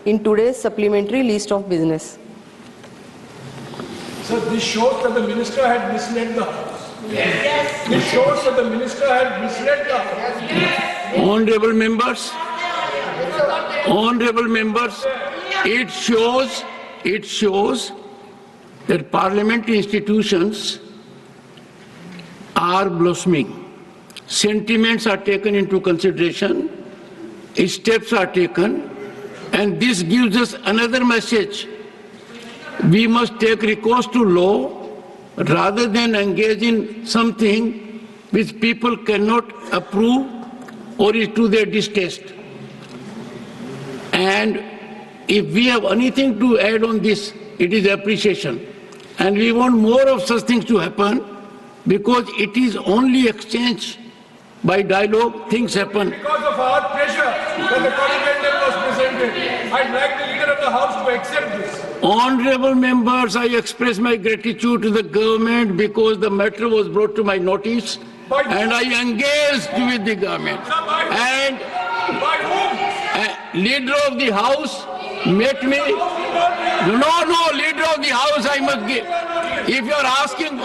in today's supplementary list of business. So this shows that the minister had misled the House. Yes. This shows that the minister had misled the House. Yes. Honorable members, it shows that parliamentary institutions are blossoming. Sentiments are taken into consideration, steps are taken, and this gives us another message. We must take recourse to law rather than engage in something which people cannot approve or is to their distaste. And if we have anything to add on this, it is appreciation. And we want more of such things to happen, because it is only exchange by dialogue, things happen. Because of our pressure that the commentaries was presented, I'd like the leader of the House to accept this. Honorable members, I express my gratitude to the government because the matter was brought to my notice and I engaged with the government. And leader of the House met me. No, leader of the House I must give. If you are asking,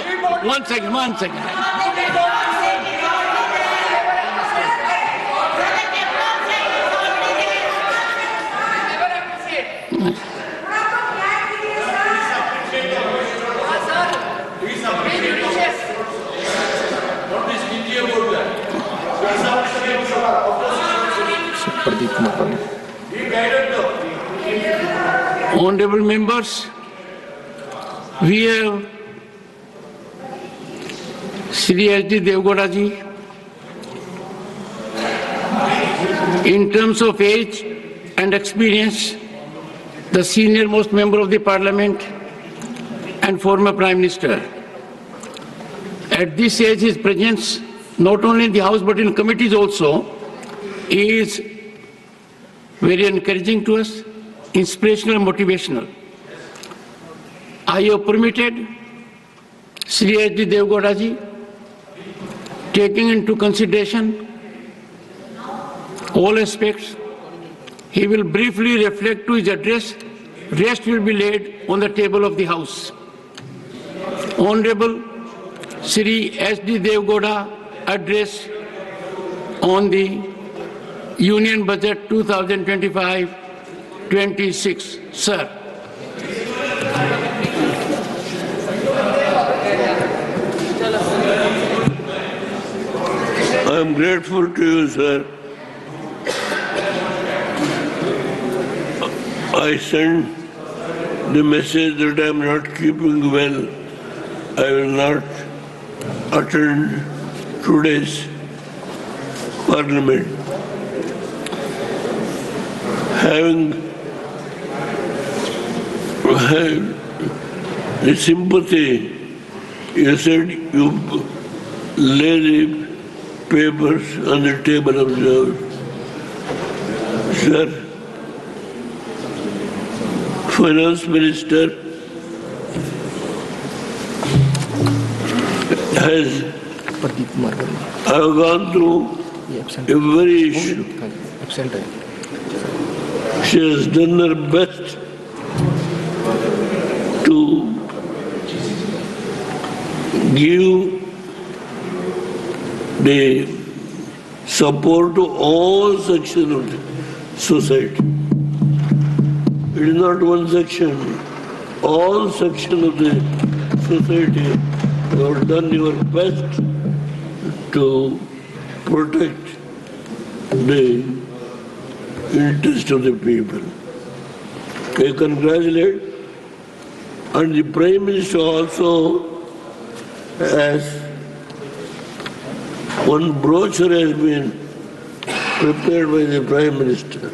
one second. Honorable members, we have Shri H.D. Devgowda ji. In terms of age and experience, the senior most member of the parliament and former prime minister. At this age, his presence, not only in the House but in committees also, is very encouraging to us, inspirational and motivational. I have permitted Shri H.D. Devgowda ji, taking into consideration all aspects, he will briefly reflect to his address. Rest will be laid on the table of the House. Honorable Shri H.D. Devgowda address on the Union Budget 2025-26. Sir. I am grateful to you, sir. I send the message that I am not keeping well. I will not attend today's parliament. Having the sympathy, you said you lay the papers on the table of the House. Sir, Finance Minister has gone through a very issue. She has done her best to give the support to all sections of the society. It is not one section. All sections of the society have done your best to protect the interest of the people. I congratulate, and the Prime Minister also has one brochure has been prepared by the Prime Minister.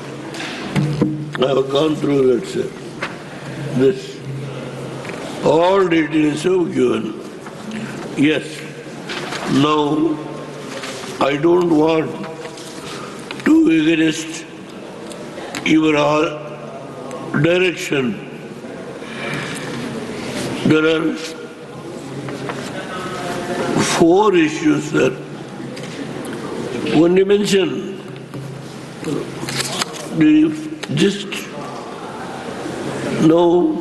I have gone through that, sir. This, all details have given. Yes, now I don't want to against your direction. There are 4 issues, sir. One dimension, the gist Now,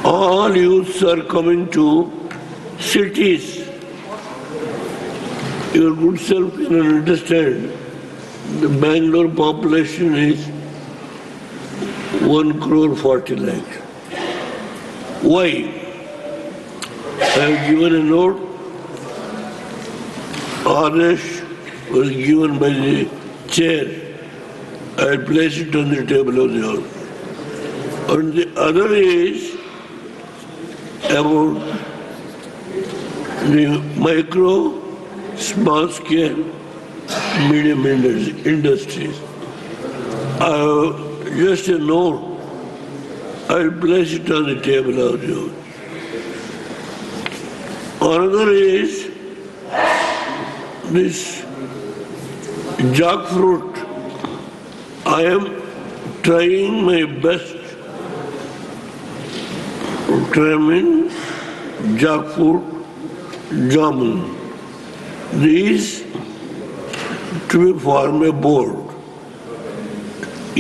all youths are coming to cities. Your good self can understand. The Bangalore population is 1 crore 40 lakh. Why? I have given a note. Orange was given by the chair. I will place it on the table of the house. And the other is about the micro, small scale, medium industries. Just a note. I will place it on the table of the house. Another is this jackfruit. I am trying my best to determine jackfruit jamun. These to be form a board. I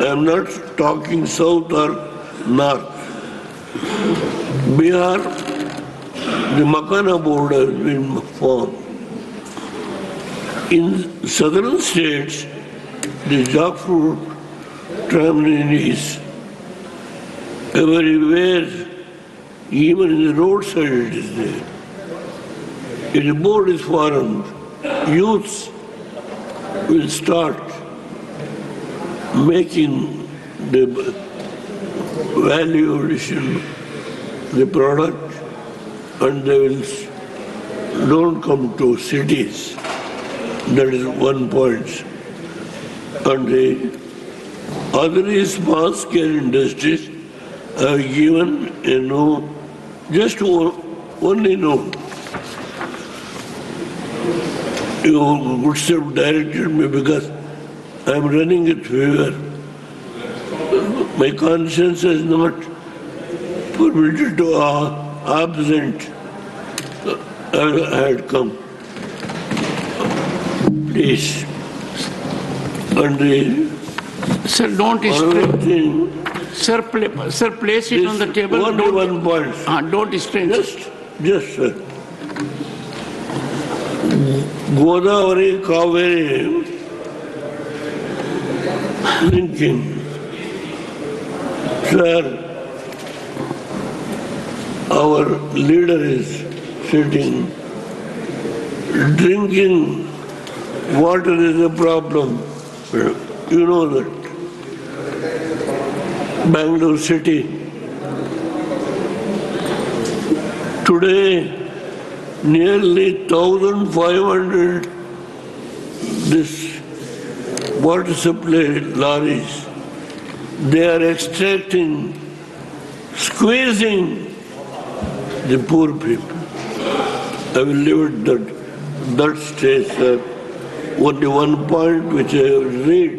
am not talking south or north. Bihar, the Makana board has been formed. In southern states, the jackfruit famine is everywhere, even in the roadside it is there. If the board is formed, youths will start making the value addition, the product, and they will don't come to cities. That is one point. And the other is small scale industries. I have given a no, just only no. You would have directed me because I am running a favor. My conscience is not permitted to absent. I had come. Please. And the Sir, don't strain. Sir, place it on the table. Only one point. Don't strain. Just, sir. Godavari, Kaveri, drinking. Sir, our leader is sitting. Drinking water is a problem. You know that. Bangalore city. Today, nearly 1,500 this water supply lorries, they are extracting, squeezing the poor people. I will leave it that stage, sir. Only one point which I will read.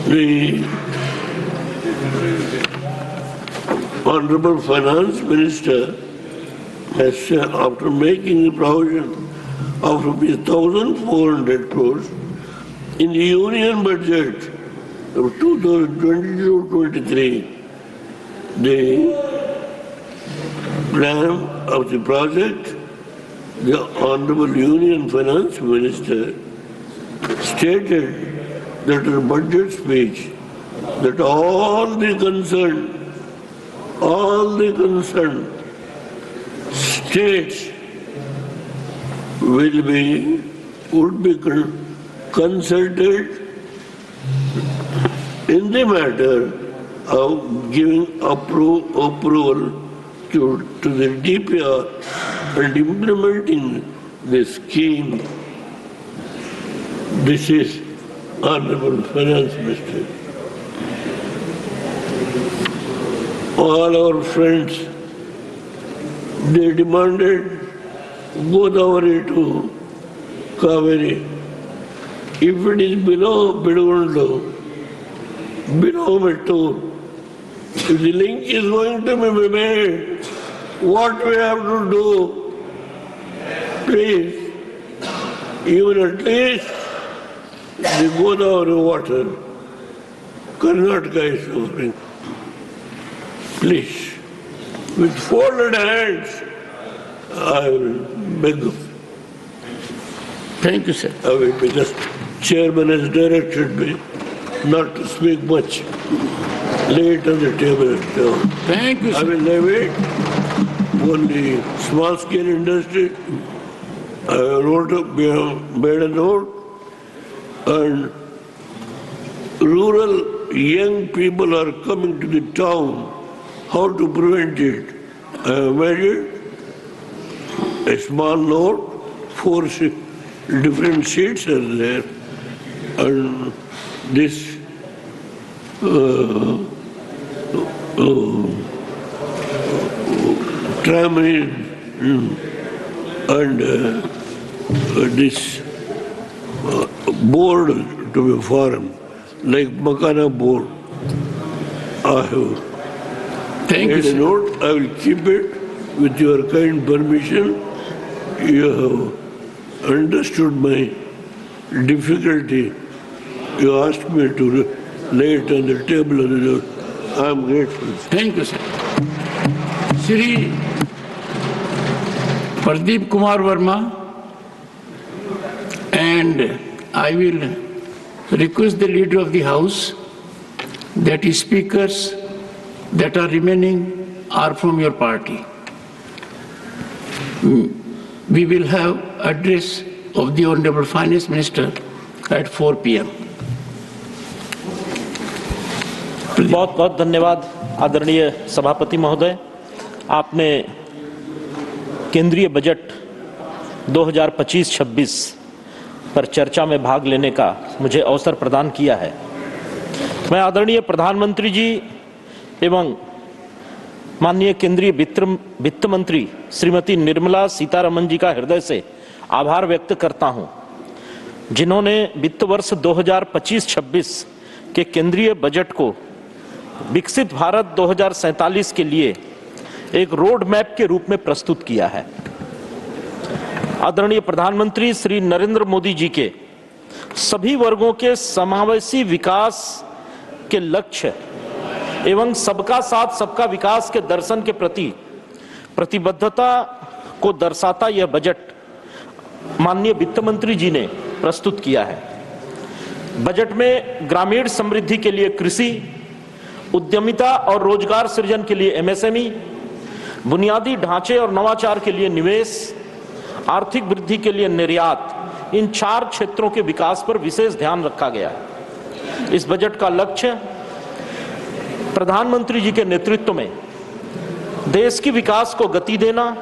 The Honorable Finance Minister has said, after making the provision of ₹1,400 crores in the Union budget of 2022-23, the plan of the project, the Honorable Union Finance Minister stated that in budget speech that all the concerned states would be consulted in the matter of giving approval to the DPR and implementing the scheme. This is Honorable Finance Minister. All our friends, they demanded Godavari to Kaveri. If it is below Bidugundu, below Mettur, if the link is going to be made, what we have to do? Please, even at least the Godavari water Karnataka is suffering. Please, with folded hands, I will beg of you. Thank you, sir. I will be just chairman has directed me not to speak much. Lay it on the table. Thank you, I sir. will levy only small scale industry. I made a note, and rural young people are coming to the town. How to prevent it? I have made it a small note, 4 different sheets are there, and this tramline and this board to be formed, like Makana board. I have Thank you, made a sir. note. I will keep it with your kind permission. You have understood my difficulty. You asked me to lay it on the table. I am grateful. Thank you, sir. Shri Pradeep Kumar Verma, and I will request the leader of the House that his speakers that are remaining are from your party. We will have address of the Honorable Finance Minister at 4 p.m. बहुत बहुत धन्यवाद आदरणीय सभापति महोदय। आपने केंद्रीय budget 2025-26 पर चर्चा में भाग लेने का मुझे अवसर प्रदान किया है। मैं आदरणीय प्रधानमंत्री जी एवं माननीय केंद्रीय वित्त मंत्री श्रीमती निर्मला सीतारमण जी का हृदय से आभार व्यक्त करता हूं, जिन्होंने वित्त वर्ष 2025-26 के केंद्रीय बजट को विकसित भारत 2047 के लिए एक रोड मैप के रूप में प्रस्तुत किया है। आदरणीय प्रधानमंत्री श्री नरेंद्र मोदी जी के सभी वर्गों के समावेशी विकास के लक्ष्य एवं सबका साथ सबका विकास के दर्शन के प्रति प्रतिबद्धता को दर्शाता यह बजट माननीय वित्त मंत्री जी ने प्रस्तुत किया है। बजट में ग्रामीण समृद्धि के लिए कृषि, उद्यमिता और रोजगार सृजन के लिए एमएसएमई, बुनियादी ढांचे और नवाचार के लिए निवेश, आर्थिक वृद्धि के लिए निर्यात, इन 4 क्षेत्रों के विकास पर विशेष ध्यान रखा गया है। इस बजट का लक्ष्य प्रधानमंत्री जी के नेतृत्व में देश की विकास को गति देना,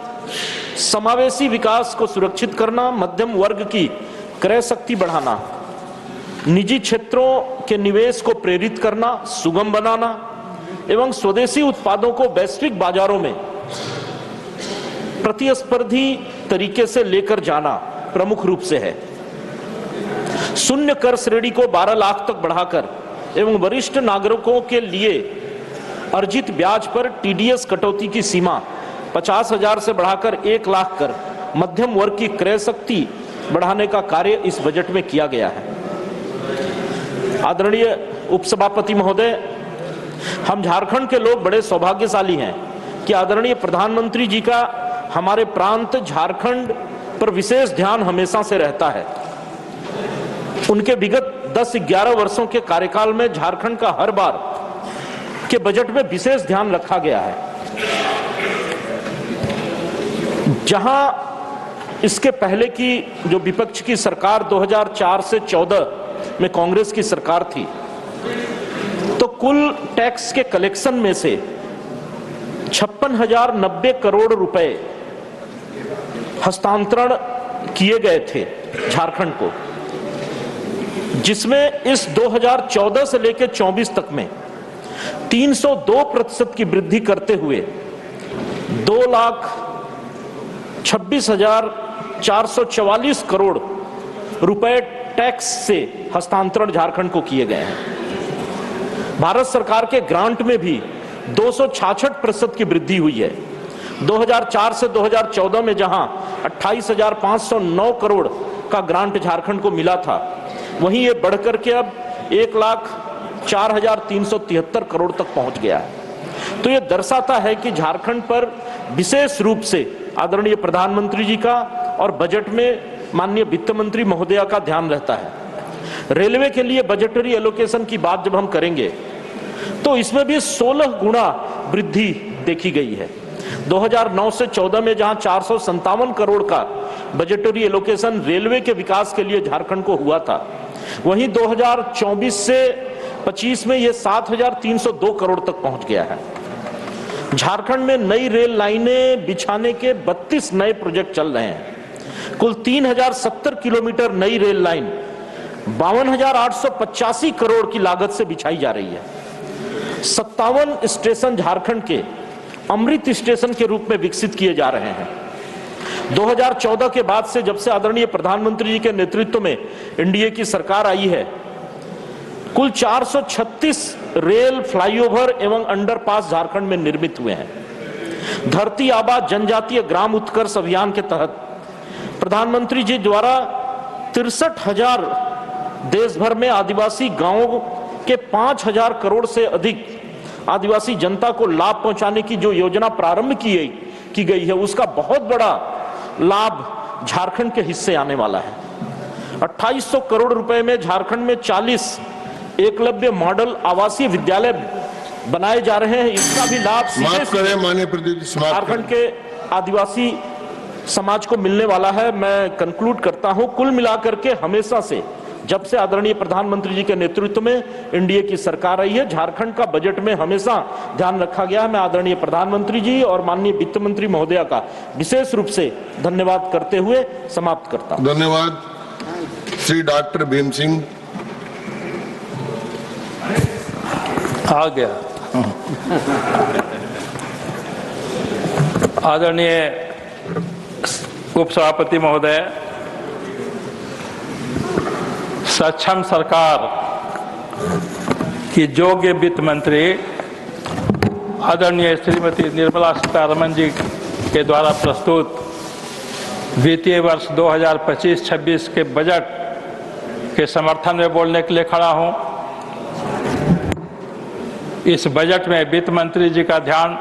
समावेशी विकास को सुरक्षित करना, मध्यम वर्ग की क्रय शक्ति बढ़ाना, निजी क्षेत्रों के निवेश को प्रेरित करना, सुगम बनाना एवं स्वदेशी उत्पादों को वैश्विक बाजारों में प्रतिस्पर्धी तरीके से लेकर जाना प्रमुख रूप से है। शून्य कर श्रेणी को 12 लाख तक बढ़ाकर एवं वरिष्ठ नागरिकों के लिए अर्जित ब्याज पर टीडीएस कटौती की सीमा 50,000 से बढ़ाकर 1 लाख कर मध्यम वर्ग की क्रय शक्ति बढ़ाने का कार्य इस बजट में किया गया है। आदरणीय उपसभापति महोदय, हम झारखंड के लोग बड़े सौभाग्यशाली हैं कि आदरणीय प्रधानमंत्री जी का हमारे प्रांत झारखंड पर विशेष ध्यान हमेशा से रहता है। उनके विगत 10-11 वर्षों के कार्यकाल में झारखंड का हर बार के बजट में विशेष ध्यान रखा गया है। जहां इसके पहले की जो विपक्ष की सरकार 2004 से 14 में कांग्रेस की सरकार थी, तो कुल टैक्स के कलेक्शन में से 56,090 करोड़ रुपए हस्तांतरण किए गए थे झारखंड को, जिसमें इस 2014 से लेकर 24 तक में 302% की वृद्धि करते हुए 2,26,444 करोड़ रुपए टैक्स से हस्तांतरण झारखंड को किए गए हैं। भारत सरकार के ग्रांट में भी 266% की वृद्धि हुई है। 2004 से 2014 में जहां 28,509 करोड़ का ग्रांट झारखंड को मिला था, वहीं ये बढ़कर के अब 4,373 करोड़ तक पहुंच गया है। तो यह दर्शाता है कि झारखंड पर विशेष रूप से आदरणीय प्रधानमंत्री जी का और बजट में माननीय वित्त मंत्री महोदया का ध्यान रहता है। रेलवे के लिए बजटरी एलोकेशन की बात जब हम करेंगे तो इसमें भी 16 गुना वृद्धि देखी गई है। 2009 से 14 में जहां 457 करोड़ का बजटरी एलोकेशन रेलवे के विकास के लिए झारखंड को हुआ था, वहीं 2024 से 25 में यह 7,302 करोड़ तक पहुंच गया है। झारखंड में नई रेल लाइनें बिछाने के 32 नए प्रोजेक्ट चल रहे हैं। कुल 3,070 किलोमीटर नई रेल लाइन 52,885 करोड़ की लागत से बिछाई जा रही है। 57 स्टेशन झारखंड के अमृत स्टेशन के रूप में विकसित किए जा रहे हैं। 2014 के बाद से, जब से आदरणीय प्रधानमंत्री जी के नेतृत्व में एनडीए की सरकार आई है, कुल 436 रेल, फ्लाईओवर एवं अंडरपास झारखंड में निर्मित हुए हैं। धरती आबा जनजातीय ग्राम उत्कर्ष अभियान के तहत प्रधानमंत्री जी द्वारा 63,000 देश भर में आदिवासी गांवों के 5,000 करोड़ से अधिक आदिवासी जनता को लाभ पहुंचाने की जो योजना प्रारंभ की गई है, उसका बहुत बड़ा लाभ झारखंड के हिस्से आने वाला है। 2,800 करोड़ रुपए में झारखंड में 40 एकलव्य मॉडल आवासीय विद्यालय बनाए जा रहे हैं। इसका भी लाभ झारखंड के आदिवासी समाज को मिलने वाला है। मैं कंक्लूड करता हूं, कुल मिलाकर के हमेशा से, जब से आदरणीय प्रधानमंत्री जी के नेतृत्व में एनडीए की सरकार आई है, झारखंड का बजट में हमेशा ध्यान रखा गया है। मैं आदरणीय प्रधानमंत्री जी और माननीय वित्त मंत्री महोदया का विशेष रूप से धन्यवाद करते हुए समाप्त करता हूं। धन्यवाद। श्री डॉक्टर भीम सिंह। आ गया। आदरणीय उपसभापति महोदय, सक्षम सरकार की योग्य वित्त मंत्री आदरणीय श्रीमती निर्मला सीतारमण जी के द्वारा प्रस्तुत वित्तीय वर्ष 2025-26 के बजट के समर्थन में बोलने के लिए खड़ा हूं। इस बजट में वित्त मंत्री जी का ध्यान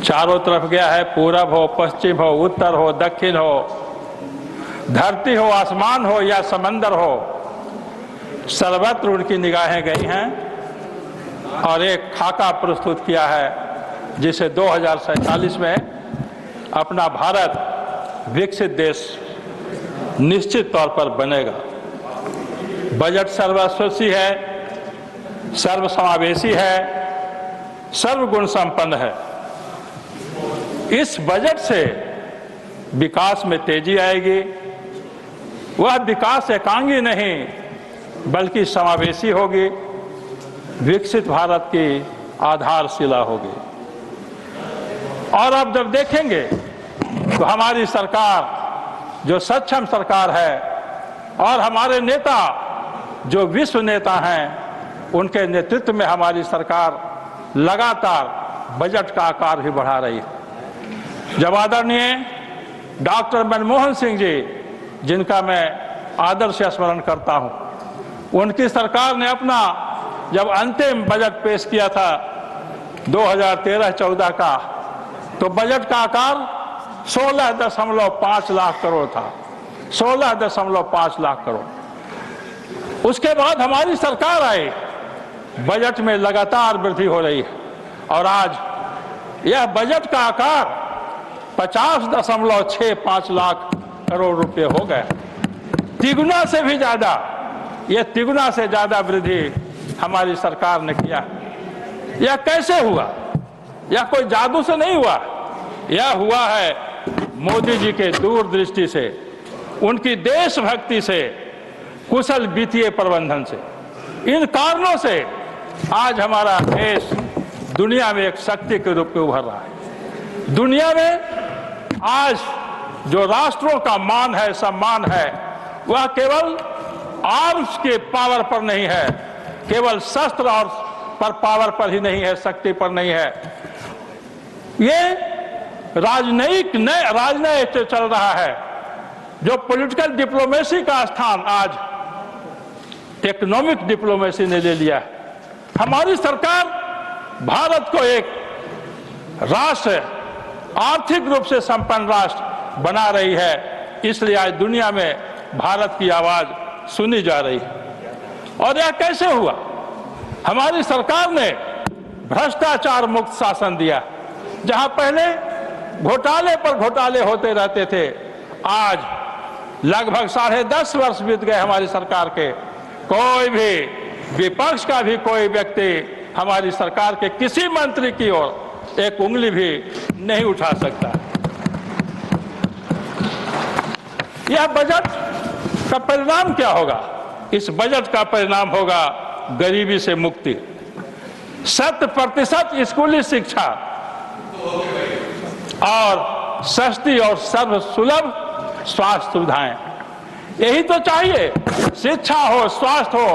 चारों तरफ गया है। पूरब हो, पश्चिम हो, उत्तर हो, दक्षिण हो, धरती हो, आसमान हो या समंदर हो, सर्वत्र उनकी निगाहें गई हैं और एक खाका प्रस्तुत किया है जिसे 2047 में अपना भारत विकसित देश निश्चित तौर पर बनेगा। बजट सर्वस्पर्शी है, सर्वसमावेशी है, सर्वगुण संपन्न है। इस बजट से विकास में तेजी आएगी। वह विकास एकांगी नहीं बल्कि समावेशी होगी, विकसित भारत की आधारशिला होगी। और अब जब देखेंगे तो हमारी सरकार जो सक्षम सरकार है और हमारे नेता जो विश्व नेता हैं, उनके नेतृत्व में हमारी सरकार लगातार बजट का आकार भी बढ़ा रही है। जब आदरणीय डॉक्टर मनमोहन सिंह जी, जिनका मैं आदर से स्मरण करता हूं, उनकी सरकार ने अपना जब अंतिम बजट पेश किया था 2013-14 का, तो बजट का आकार 16.5 लाख करोड़ था। 16.5 लाख करोड़। उसके बाद हमारी सरकार आई, बजट में लगातार वृद्धि हो रही है और आज यह बजट का आकार 50.65 लाख करोड़ रुपए हो गए। तिगुना से भी ज्यादा, यह तिगुना से ज्यादा वृद्धि हमारी सरकार ने किया। यह कैसे हुआ? यह कोई जादू से नहीं हुआ। यह हुआ है मोदी जी के दूरदृष्टि से, उनकी देशभक्ति से, कुशल वित्तीय प्रबंधन से। इन कारणों से आज हमारा देश दुनिया में एक शक्ति के रूप में उभर रहा है। दुनिया में आज जो राष्ट्रों का मान है, सम्मान है, वह केवल आर्म्स के पावर पर नहीं है, केवल शस्त्र और पर पावर पर ही नहीं है, शक्ति पर नहीं है। ये राजनयिक चल रहा है। जो पॉलिटिकल डिप्लोमेसी का स्थान आज इकोनॉमिक डिप्लोमेसी ने ले लिया है। हमारी सरकार भारत को एक राष्ट्र, आर्थिक रूप से संपन्न राष्ट्र बना रही है, इसलिए आज दुनिया में भारत की आवाज सुनी जा रही है। और यह कैसे हुआ? हमारी सरकार ने भ्रष्टाचार मुक्त शासन दिया। जहां पहले घोटाले पर घोटाले होते रहते थे, आज लगभग 10.5 वर्ष बीत गए हमारी सरकार के, कोई भी विपक्ष का भी कोई व्यक्ति हमारी सरकार के किसी मंत्री की ओर एक उंगली भी नहीं उठा सकता। यह बजट का परिणाम क्या होगा? इस बजट का परिणाम होगा गरीबी से मुक्ति, 100% स्कूली शिक्षा और सस्ती और सर्वसुलभ स्वास्थ्य सुविधाएं। यही तो चाहिए, शिक्षा हो, स्वास्थ्य हो,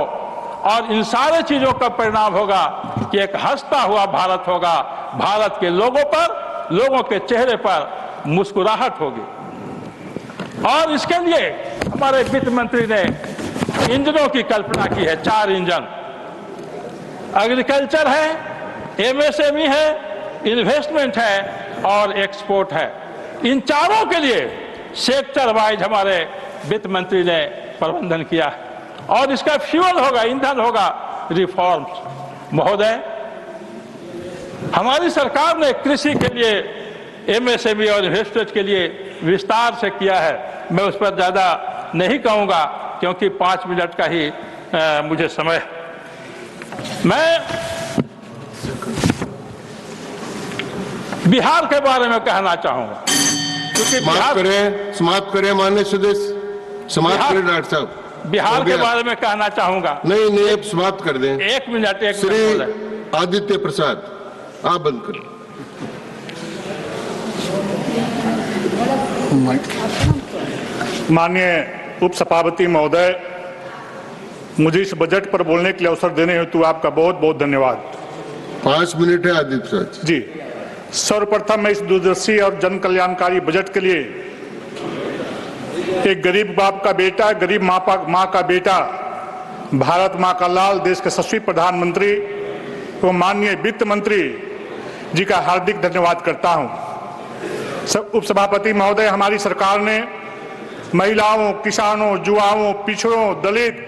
और इन सारे चीजों का परिणाम होगा कि एक हंसता हुआ भारत होगा। भारत के लोगों पर, लोगों के चेहरे पर मुस्कुराहट होगी। और इसके लिए हमारे वित्त मंत्री ने इंजनों की कल्पना की है, 4 इंजन। एग्रीकल्चर है, एमएसएमई है, इन्वेस्टमेंट है और एक्सपोर्ट है। इन चारों के लिए सेक्टर वाइज हमारे वित्त मंत्री ने प्रबंधन किया है। और इसका फ्यूल होगा, ईंधन होगा, रिफॉर्म्स। महोदय, हमारी सरकार ने कृषि के लिए, एमएसएमई और इन्वेस्टमेंट के लिए विस्तार से किया है। मैं उस पर ज्यादा नहीं कहूंगा क्योंकि 5 मिनट का ही मुझे समय। मैं बिहार के बारे में कहना चाहूंगा, क्योंकि समाप्त करें माननीय सदस्य, समाप्त करें डॉक्टर साहब। बिहार के बारे में कहना चाहूंगा। नहीं, आप समाप्त कर दें। 1 मिनट। श्री आदित्य प्रसाद, आप बंद करें। माननीय उपसभापति महोदय, मुझे इस बजट पर बोलने के लिए अवसर देने हेतु आपका बहुत बहुत धन्यवाद। 5 मिनट है आदित्य प्रसाद जी। सर्वप्रथम मैं इस दूरदर्शी और जन कल्याणकारी बजट के लिए एक गरीब बाप का बेटा, गरीब माँ का बेटा, भारत माँ का लाल, देश के यशस्वी प्रधानमंत्री एवं माननीय वित्त मंत्री जी का हार्दिक धन्यवाद करता हूं। उपसभापति महोदय, हमारी सरकार ने महिलाओं, किसानों, युवाओं, पिछड़ों, दलित,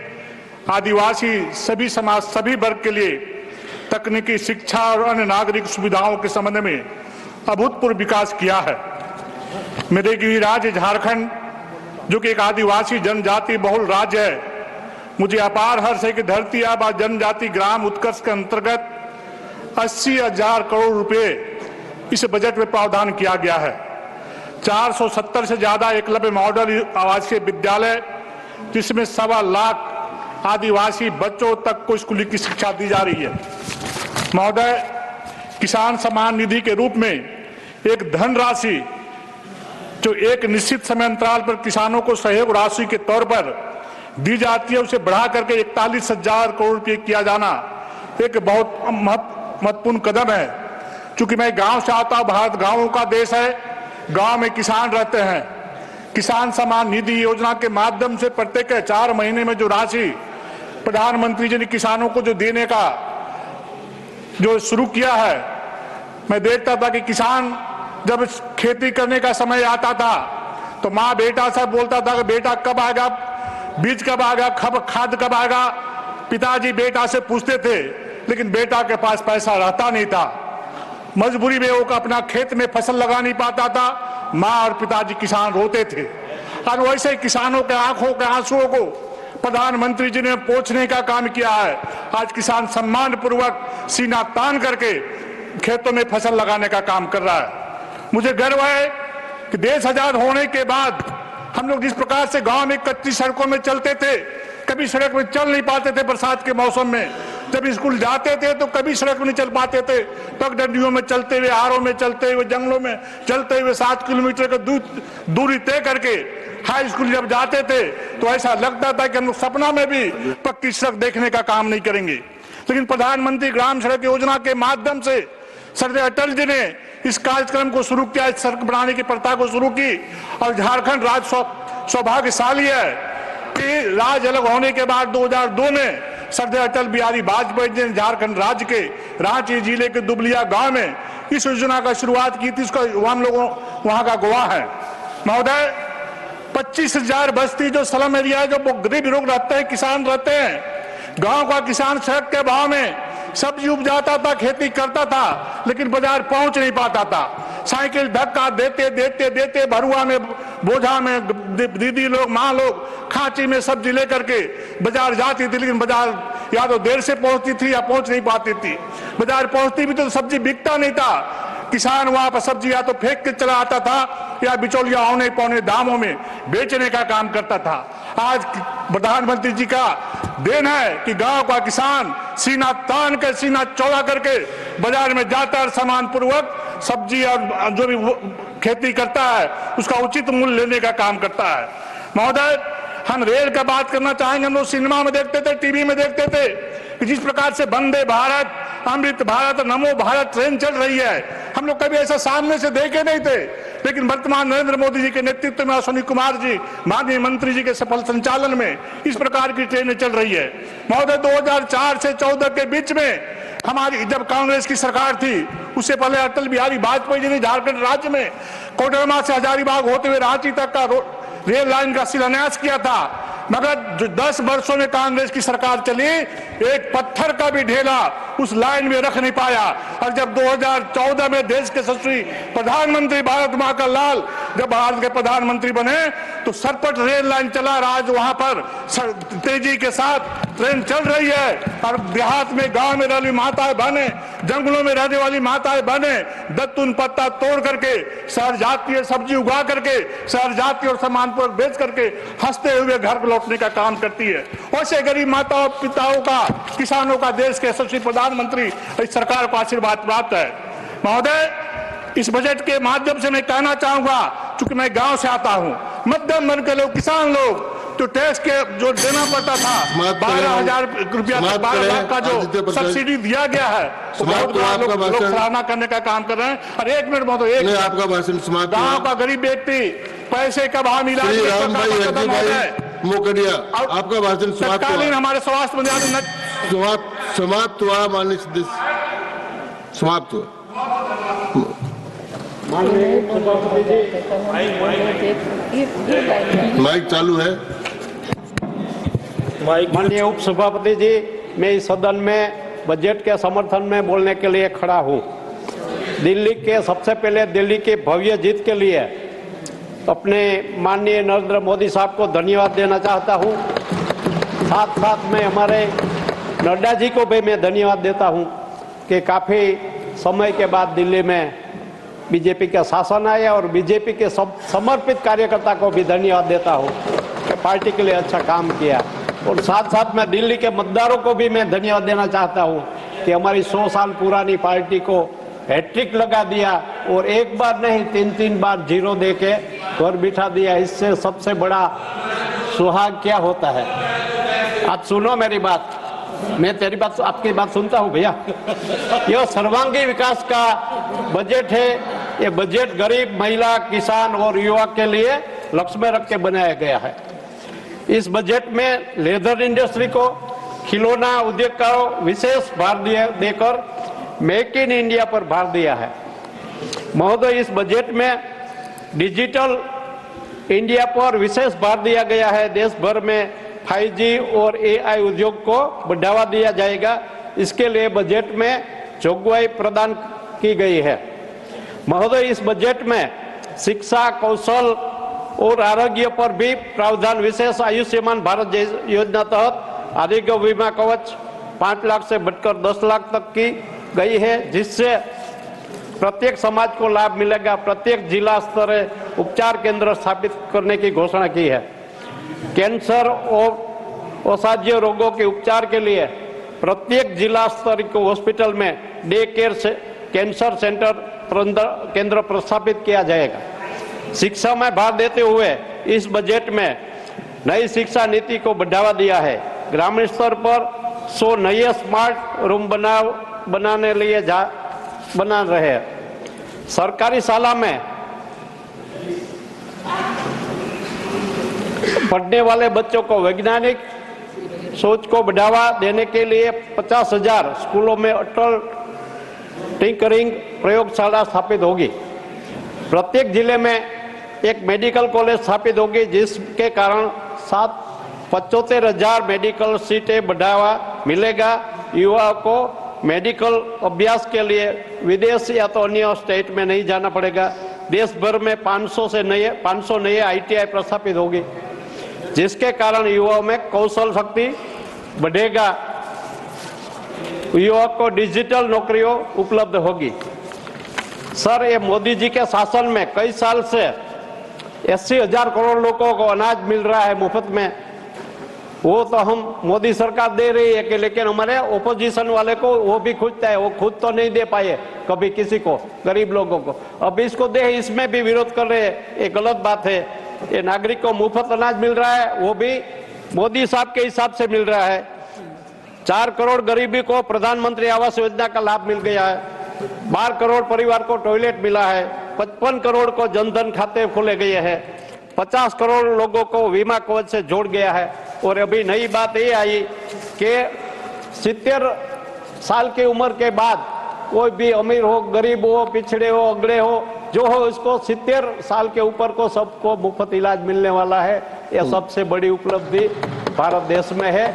आदिवासी, सभी समाज, सभी वर्ग के लिए तकनीकी शिक्षा और अन्य नागरिक सुविधाओं के संबंध में अभूतपूर्व विकास किया है। मेरे गृह राज्य झारखंड, जो कि एक आदिवासी जनजाति बहुल राज्य है, मुझे अपार हर्ष है कि धरती आबा जनजाति ग्राम उत्कर्ष के अंतर्गत 80,000 करोड़ रुपए इस बजट में प्रावधान किया गया है। 470 से ज्यादा एकलव्य मॉडल आवासीय विद्यालय, जिसमें 1.25 लाख आदिवासी बच्चों तक को स्कूली की शिक्षा दी जा रही है। महोदय, किसान सम्मान निधि के रूप में एक धनराशि जो एक निश्चित समय अंतराल पर किसानों को सहयोग राशि के तौर पर दी जाती है, उसे बढ़ा करके 41,000 करोड़ रुपये किया जाना एक बहुत महत्वपूर्ण कदम है। क्योंकि मैं गांव से आता हूं, भारत गांवों का देश है, गांव में किसान रहते हैं। किसान सम्मान निधि योजना के माध्यम से प्रत्येक 4 महीने में जो राशि प्रधानमंत्री जी ने किसानों को जो देने का जो शुरू किया है, मैं देखता था कि किसान जब खेती करने का समय आता था तो माँ बेटा से बोलता था कि बेटा कब आएगा, बीज कब आएगा, खाद कब आएगा। पिताजी बेटा से पूछते थे, लेकिन बेटा के पास पैसा रहता नहीं था। मजबूरी में वो अपना खेत में फसल लगा नहीं पाता था। माँ और पिताजी किसान रोते थे। और वैसे किसानों के आंखों के आंसुओं को प्रधानमंत्री जी ने पोंछने का काम किया है। आज किसान सम्मान पूर्वक सीना तान करके खेतों में फसल लगाने का काम कर रहा है। मुझे गर्व है कि देश आजाद होने के बाद हम लोग जिस प्रकार से गांव में कच्ची सड़कों में चलते थे, कभी सड़क में चल नहीं पाते थे। बरसात के मौसम में जब स्कूल जाते थे तो कभी सड़क में नहीं चल पाते थे। पगडंडियों में चलते हुए, आरों में चलते हुए, जंगलों में चलते हुए 7 किलोमीटर का दूरी तय करके हाई स्कूल जब जाते थे तो ऐसा लगता था कि हम लोग सपना में भी पक्की सड़क देखने का काम नहीं करेंगे। लेकिन प्रधानमंत्री ग्राम सड़क योजना के माध्यम से सरदार अटल जी ने इस कार्यक्रम को शुरू किया, इस सड़क बनाने की प्रथा को शुरू की। और झारखंड राज्य सौभाग्यशाली है, कि राज्य अलग होने के बाद 2002 में सरदार अटल बिहारी वाजपेयी जी ने झारखंड राज्य के रांची जिले के दुबलिया गांव में इस योजना का शुरुआत की थी। इसका हम लोगों वहां का गवाह है। महोदय, 25,000 बस्ती जो स्लम एरिया है, जो गरीब लोग रहते हैं, किसान रहते हैं, गांव का किसान सड़क के भाव में सब्जी उपजाता था, खेती करता था, लेकिन बाजार पहुंच नहीं पाता था। साइकिल धक्का देते देते देते भरुआ में, बोझा में दीदी लोग, माँ लोग खांची में सब्जी लेकर के बाजार जाती थी, लेकिन बाजार या तो देर से पहुंचती थी या पहुंच नहीं पाती थी। बाजार पहुंचती भी तो सब्जी बिकता नहीं था। किसान वहां पर सब्जी या तो फेंक के चला आता था या बिचौलिया औने पौने दामों में बेचने का काम करता था। आज प्रधानमंत्री जी का देन है कि गांव का किसान सीना तान कर, सीना चौड़ा करके बाजार में जाता है, सम्मान पूर्वक सब्जी और जो भी खेती करता है उसका उचित मूल्य लेने का काम करता है। महोदय, हम रेल का बात करना चाहेंगे। हम लोग सिनेमा में देखते थे, टीवी में देखते थे कि जिस प्रकार से वंदे भारत, अमृत भारत, नमो भारत ट्रेन चल रही है, हम लोग कभी ऐसा सामने से देखे नहीं थे। लेकिन वर्तमान नरेंद्र मोदी जी के नेतृत्व में अश्विनी कुमार जी, माननीय मंत्री जी के सफल संचालन में इस प्रकार की ट्रेनें चल रही है। महोदय, 2004 से 14 के बीच में हमारी जब कांग्रेस की सरकार थी, उससे पहले अटल बिहारी वाजपेयी जी ने झारखंड राज्य में कोडरमा से हजारीबाग होते हुए रांची तक का रेल लाइन का शिलान्यास किया था। मगर जो 10 वर्षों में कांग्रेस की सरकार चली, एक पत्थर का भी ढेला उस लाइन में रख नहीं पाया। और जब 2014 में देश के यशस्वी प्रधानमंत्री भारत माँ का लाल जब भारत के प्रधानमंत्री बने, तो सरपट रेल लाइन चला रहा, जो वहां पर तेजी के साथ ट्रेन चल रही है। और देहात में, गांव में रहने माताएं बहने, जंगलों में रहने वाली माताएं बहने दत्तून पत्ता तोड़ करके, शहर जाती सब्जी उगा करके, शहर जाती और सामान पर बेच करके हंसते हुए घर को लौटने का काम करती है। वैसे गरीब माताओं पिताओं का, किसानों का देश के यशस्वी प्रधानमंत्री इस सरकार को आशीर्वाद प्राप्त है। महोदय, इस बजट के माध्यम से मैं कहना चाहूंगा, चूंकि मैं गांव से आता हूं, मध्यम वर्ग के लोग, किसान लोग, तो टैक्स के जो देना पड़ता था 12,000 रुपया, 12 लाख का जो सब्सिडी दिया गया है, तो बहुत लोग सराहना करने का काम कर रहे हैं। और 1 मिनट बहुत, आपका भाषण समाप्त। गाँव का गरीब व्यक्ति पैसे का भाव मिला, मोकड़िया, आपका भाषण समाप्त। हमारे स्वास्थ्य मंत्री समाप्त हुआ, माननीय सदस्य समाप्त हुआ। माइक चालू है। माननीय उप सभापति जी, मैं इस सदन में बजट के समर्थन में बोलने के लिए खड़ा हूँ। दिल्ली के, सबसे पहले दिल्ली के भव्य जीत के लिए अपने माननीय नरेंद्र मोदी साहब को धन्यवाद देना चाहता हूँ। साथ साथ में हमारे नड्डा जी को भी मैं धन्यवाद देता हूँ कि काफ़ी समय के बाद दिल्ली में बीजेपी का शासन आया, और बीजेपी के सब समर्पित कार्यकर्ता को भी धन्यवाद देता हूँ कि पार्टी के लिए अच्छा काम किया। और साथ साथ में दिल्ली के मतदारों को भी मैं धन्यवाद देना चाहता हूँ कि हमारी 100 साल पुरानी पार्टी को हैट्रिक लगा दिया, और एक बार नहीं 3-3 बार 0 दे के घर बिठा दिया। इससे सबसे बड़ा सुहाग क्या होता है? आज सुनो मेरी बात, मैं तेरी बात, आपकी बात सुनता हूँ भैया। यह सर्वांगी विकास का बजट है। ये बजट गरीब, महिला, किसान और युवा के लिए लक्ष्य में रख के बनाया गया है। इस बजट में लेदर इंडस्ट्री को, खिलौना उद्योग को विशेष भार देकर मेक इन इंडिया पर भार दिया है। महोदय, इस बजट में डिजिटल इंडिया पर विशेष भार दिया गया है। देश भर में 5G और AI उद्योग को बढ़ावा दिया जाएगा। इसके लिए बजट में जोगवाई प्रदान की गई है। महोदय, इस बजट में शिक्षा, कौशल और आरोग्य पर भी प्रावधान, विशेष आयुष्मान भारत योजना तहत आरोग्य बीमा कवच 5 लाख से बढ़कर 10 लाख तक की गई है, जिससे प्रत्येक समाज को लाभ मिलेगा। प्रत्येक जिला स्तर उपचार केंद्र स्थापित करने की घोषणा की है। कैंसर और असाध्य रोगों के उपचार के लिए प्रत्येक जिला स्तर के हॉस्पिटल में डे केयर से कैंसर सेंटर केंद्र प्रस्थापित किया जाएगा। शिक्षा में भार देते हुए इस बजट में नई शिक्षा नीति को बढ़ावा दिया है। ग्रामीण स्तर पर 100 नए स्मार्ट रूम बनाने लिए बना रहे हैं। सरकारी शाला में पढ़ने वाले बच्चों को वैज्ञानिक सोच को बढ़ावा देने के लिए 50,000 स्कूलों में अटल टिंकरिंग प्रयोगशाला स्थापित होगी। प्रत्येक जिले में एक मेडिकल कॉलेज स्थापित होगी, जिसके कारण 75,000 मेडिकल सीटें बढ़ावा मिलेगा। युवाओं को मेडिकल अभ्यास के लिए विदेश या तो अन्य स्टेट में नहीं जाना पड़ेगा। देश भर में 500 नए ITI प्रस्थापित होगी, जिसके कारण युवाओं में कौशल शक्ति बढ़ेगा। युवाओं को डिजिटल नौकरियों उपलब्ध होगी। सर, ये मोदी जी के शासन में कई साल से 80,000 करोड़ लोगों को अनाज मिल रहा है मुफ्त में। वो तो हम मोदी सरकार दे रही है कि, लेकिन हमारे ओपोजिशन वाले को वो भी खुजता है, वो खुद तो नहीं दे पाए कभी किसी को, गरीब लोगों को। अब इसको दे, इसमें भी विरोध कर रहे हैं, ये गलत बात है। ये नागरिक को मुफ्त अनाज मिल रहा है, वो भी मोदी साहब के हिसाब से मिल रहा है। 4 करोड़ गरीबी को प्रधानमंत्री आवास योजना का लाभ मिल गया है। 12 करोड़ परिवार को टॉयलेट मिला है। 55 करोड़ को जनधन खाते खोले गए हैं। 50 करोड़ लोगों को बीमा कवच से जोड़ गया है। और अभी नई बात ये आई कि 70 साल की उम्र के बाद कोई भी अमीर हो, गरीब हो, पिछड़े हो, अगड़े हो, जो हो, इसको 70 साल के ऊपर को सबको मुफ्त इलाज मिलने वाला है। यह सबसे बड़ी उपलब्धि भारत देश में है।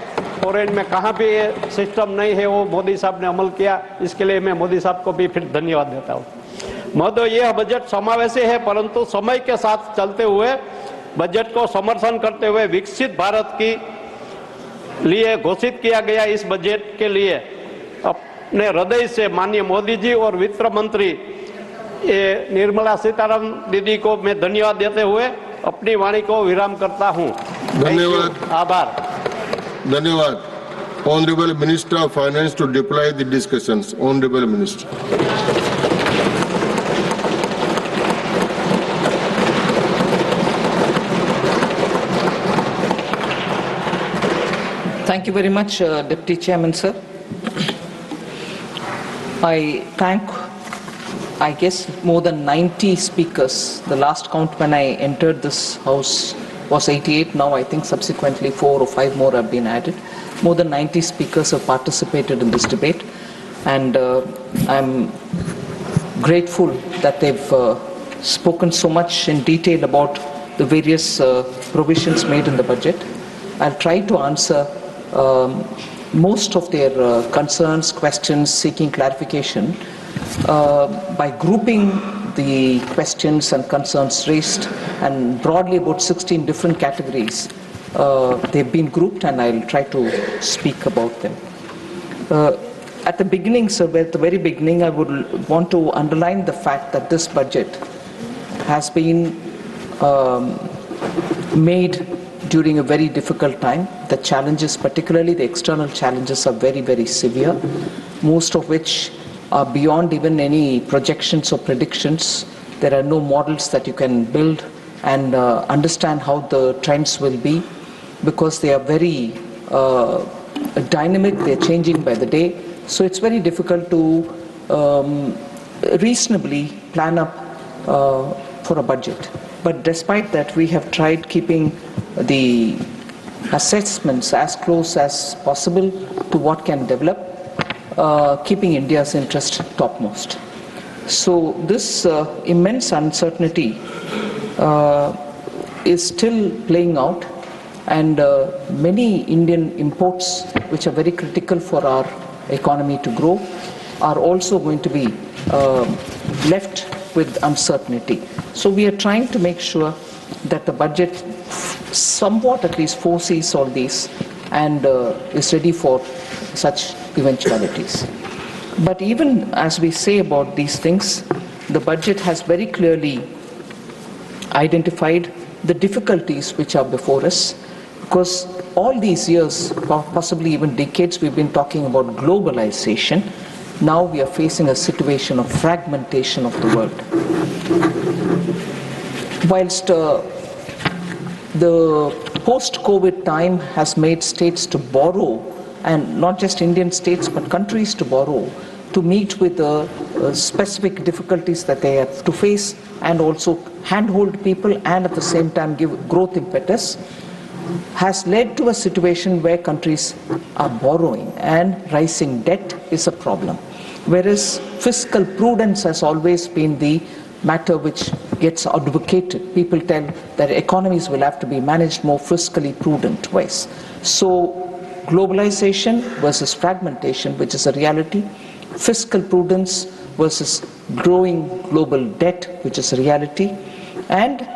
फॉरेन में कहाँ भी ये सिस्टम नहीं है, वो मोदी साहब ने अमल किया। इसके लिए मैं मोदी साहब को भी फिर धन्यवाद देता हूँ। महोदय, यह बजट समावेशी है, परंतु समय के साथ चलते हुए बजट को समर्थन करते हुए विकसित भारत की लिए घोषित किया गया इस बजट के लिए अपने हृदय से माननीय मोदी जी और वित्त मंत्री निर्मला सीतारमण दीदी को मैं धन्यवाद देते हुए अपनी वाणी को विराम करता हूं। धन्यवाद। आभार। धन्यवाद। Honourable minister of finance to deploy the discussions. Honourable minister. Thank you very much, Deputy Chairman, sir. I thank, I guess, more than 90 speakers. The last count when I entered this house was 88. Now I think subsequently 4 or 5 more have been added. More than 90 speakers have participated in this debate, and I'm grateful that they've spoken so much in detail about the various provisions made in the budget. I'll try to answer most of their concerns, questions, seeking clarification by grouping the questions and concerns raised, and broadly about 16 different categories. They've been grouped, and I'll try to speak about them. At the beginning, sir, at the very beginning, I would want to underline the fact that this budget has been made during a very difficult time. The challenges, particularly the external challenges, are very, very severe, most of which are beyond even any projections or predictions. There are no models that you can build and understand how the trends will be, because they are very dynamic, they're changing by the day. So it's very difficult to reasonably plan up for a budget. But despite that, we have tried keeping the assessments as close as possible to what can develop, keeping India's interest topmost. So this immense uncertainty is still playing out, and many Indian imports, which are very critical for our economy to grow, are also going to be left with uncertainty. So we are trying to make sure that the budget somewhat at least foresees all these and is ready for such eventualities. But even as we say about these things, the budget has very clearly identified the difficulties which are before us, because all these years, possibly even decades, we've been talking about globalization. Now we are facing a situation of fragmentation of the world. Whilst the post-COVID time has made states to borrow, and not just Indian states but countries to borrow, to meet with the specific difficulties that they have to face, and also handhold people and at the same time give growth impetus, has led to a situation where countries are borrowing and rising debt is a problem. Whereas fiscal prudence has always been the matter which gets advocated. People tell that economies will have to be managed more fiscally prudent ways. So globalization versus fragmentation, which is a reality, fiscal prudence versus growing global debt, which is a reality, and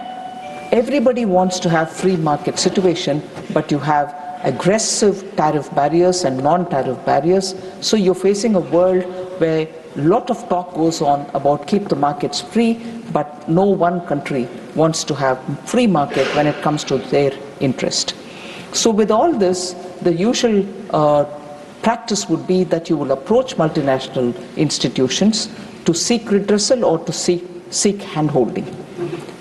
everybody wants to have free market situation, but you have aggressive tariff barriers and non-tariff barriers. So you're facing a world where a lot of talk goes on about keep the markets free, but no one country wants to have free market when it comes to their interest. So with all this, the usual practice would be that you will approach multinational institutions to seek redressal or to seek handholding.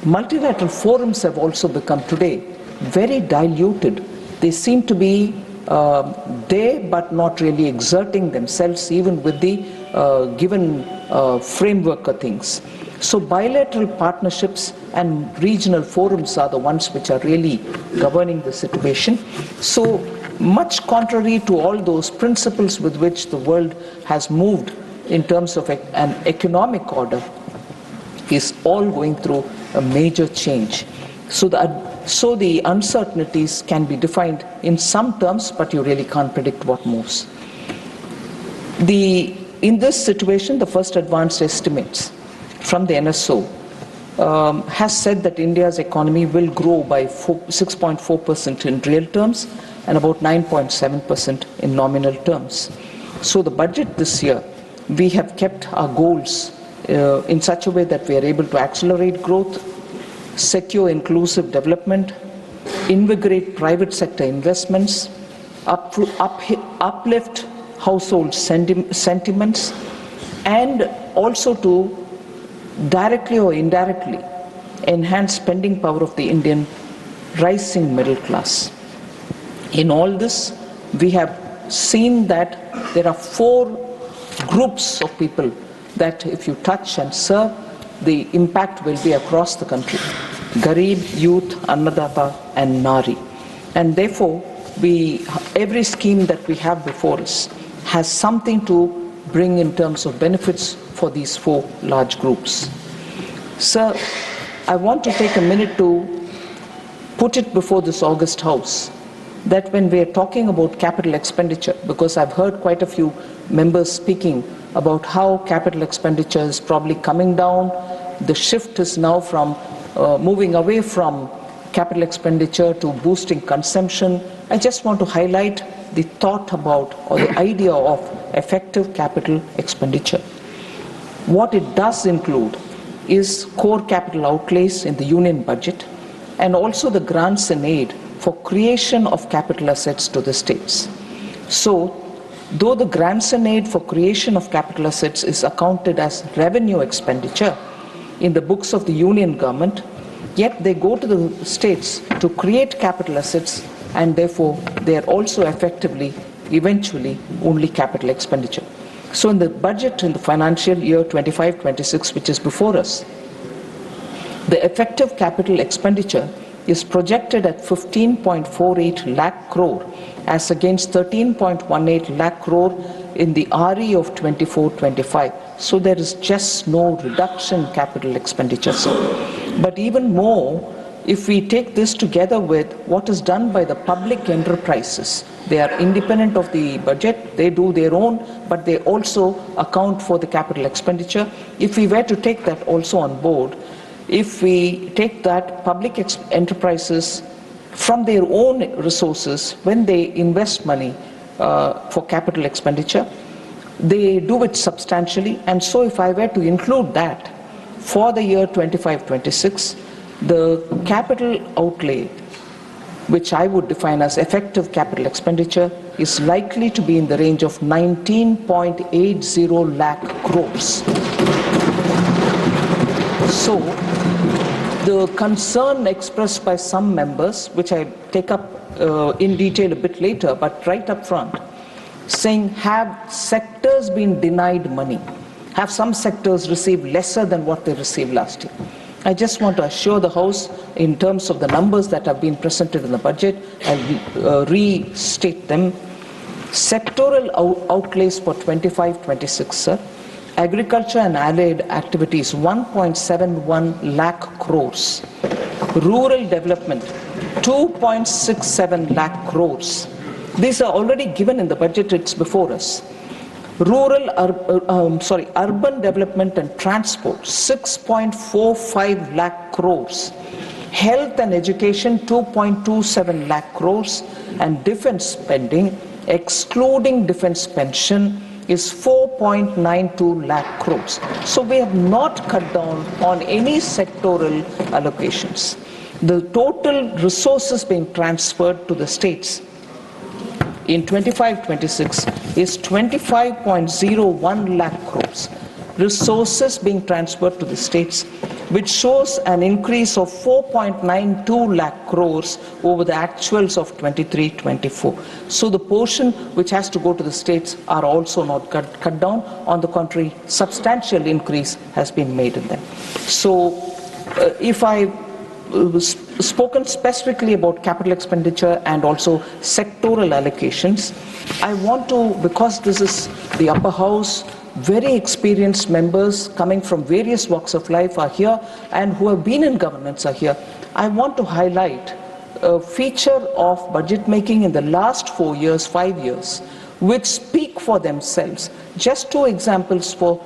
Multilateral forums have also become today very diluted. They seem to be there but not really exerting themselves even with the given framework of things. So bilateral partnerships and regional forums are the ones which are really governing the situation. So much contrary to all those principles with which the world has moved in terms of an economic order, is all going through a major change. So the uncertainties can be defined in some terms, but you really can't predict what moves. In this situation, the first advanced estimates from the NSO has said that India's economy will grow by 6.4% in real terms and about 9.7% in nominal terms. So the budget this year, we have kept our goals in such a way that we are able to accelerate growth, secure inclusive development, invigorate private sector investments, uplift household sentiments, and also to directly or indirectly enhance spending power of the Indian rising middle class. In all this, we have seen that there are 4 groups of people that if you touch and serve, the impact will be across the country: Garib, youth, Annadata, and Nari. And therefore, every scheme that we have before us has something to bring in terms of benefits for these 4 large groups. Sir, I want to take a minute to put it before this august House that when we are talking about capital expenditure, because I've heard quite a few members speaking about how capital expenditure is probably coming down, the shift is now from moving away from capital expenditure to boosting consumption. I just want to highlight the thought about or the idea of effective capital expenditure. What it does include is core capital outlays in the union budget and also the grants and aid for creation of capital assets to the states. So, though the grants and aid for creation of capital assets is accounted as revenue expenditure in the books of the union government, yet they go to the states to create capital assets, and therefore they are also effectively, eventually, only capital expenditure. So in the budget in the financial year 25-26, which is before us, the effective capital expenditure is projected at 15.48 lakh crore as against 13.18 lakh crore in the RE of 24-25. So there is just no reduction in capital expenditure. But even more, if we take this together with what is done by the public enterprises, they are independent of the budget, they do their own, but they also account for the capital expenditure. If we were to take that also on board, if we take that public enterprises from their own resources, when they invest money for capital expenditure, they do it substantially. And so if I were to include that for the year 25-26, the capital outlay, which I would define as effective capital expenditure, is likely to be in the range of 19.80 lakh crores. So, the concern expressed by some members, which I take up in detail a bit later, but right up front, saying, have sectors been denied money? Have some sectors received lesser than what they received last year? I just want to assure the House, in terms of the numbers that have been presented in the budget, I'll restate them. Sectoral outlays for 25-26, sir. Agriculture and allied activities, 1.71 lakh crores. Rural development, 2.67 lakh crores. These are already given in the budget, it's before us. Urban development and transport, 6.45 lakh crores. Health and education, 2.27 lakh crores. And defense spending, excluding defense pension, is 4.92 lakh crores. So we have not cut down on any sectoral allocations. The total resources being transferred to the states in 25-26 is 25.01 lakh crores. Resources being transferred to the states, which shows an increase of 4.92 lakh crores over the actuals of 23-24. So the portion which has to go to the states are also not cut down. On the contrary, substantial increase has been made in them. So if I spoken specifically about capital expenditure and also sectoral allocations, I want to, because this is the upper house, very experienced members coming from various walks of life are here and who have been in governments are here. I want to highlight a feature of budget making in the last 4 years, 5 years, which speak for themselves. Just 2 examples for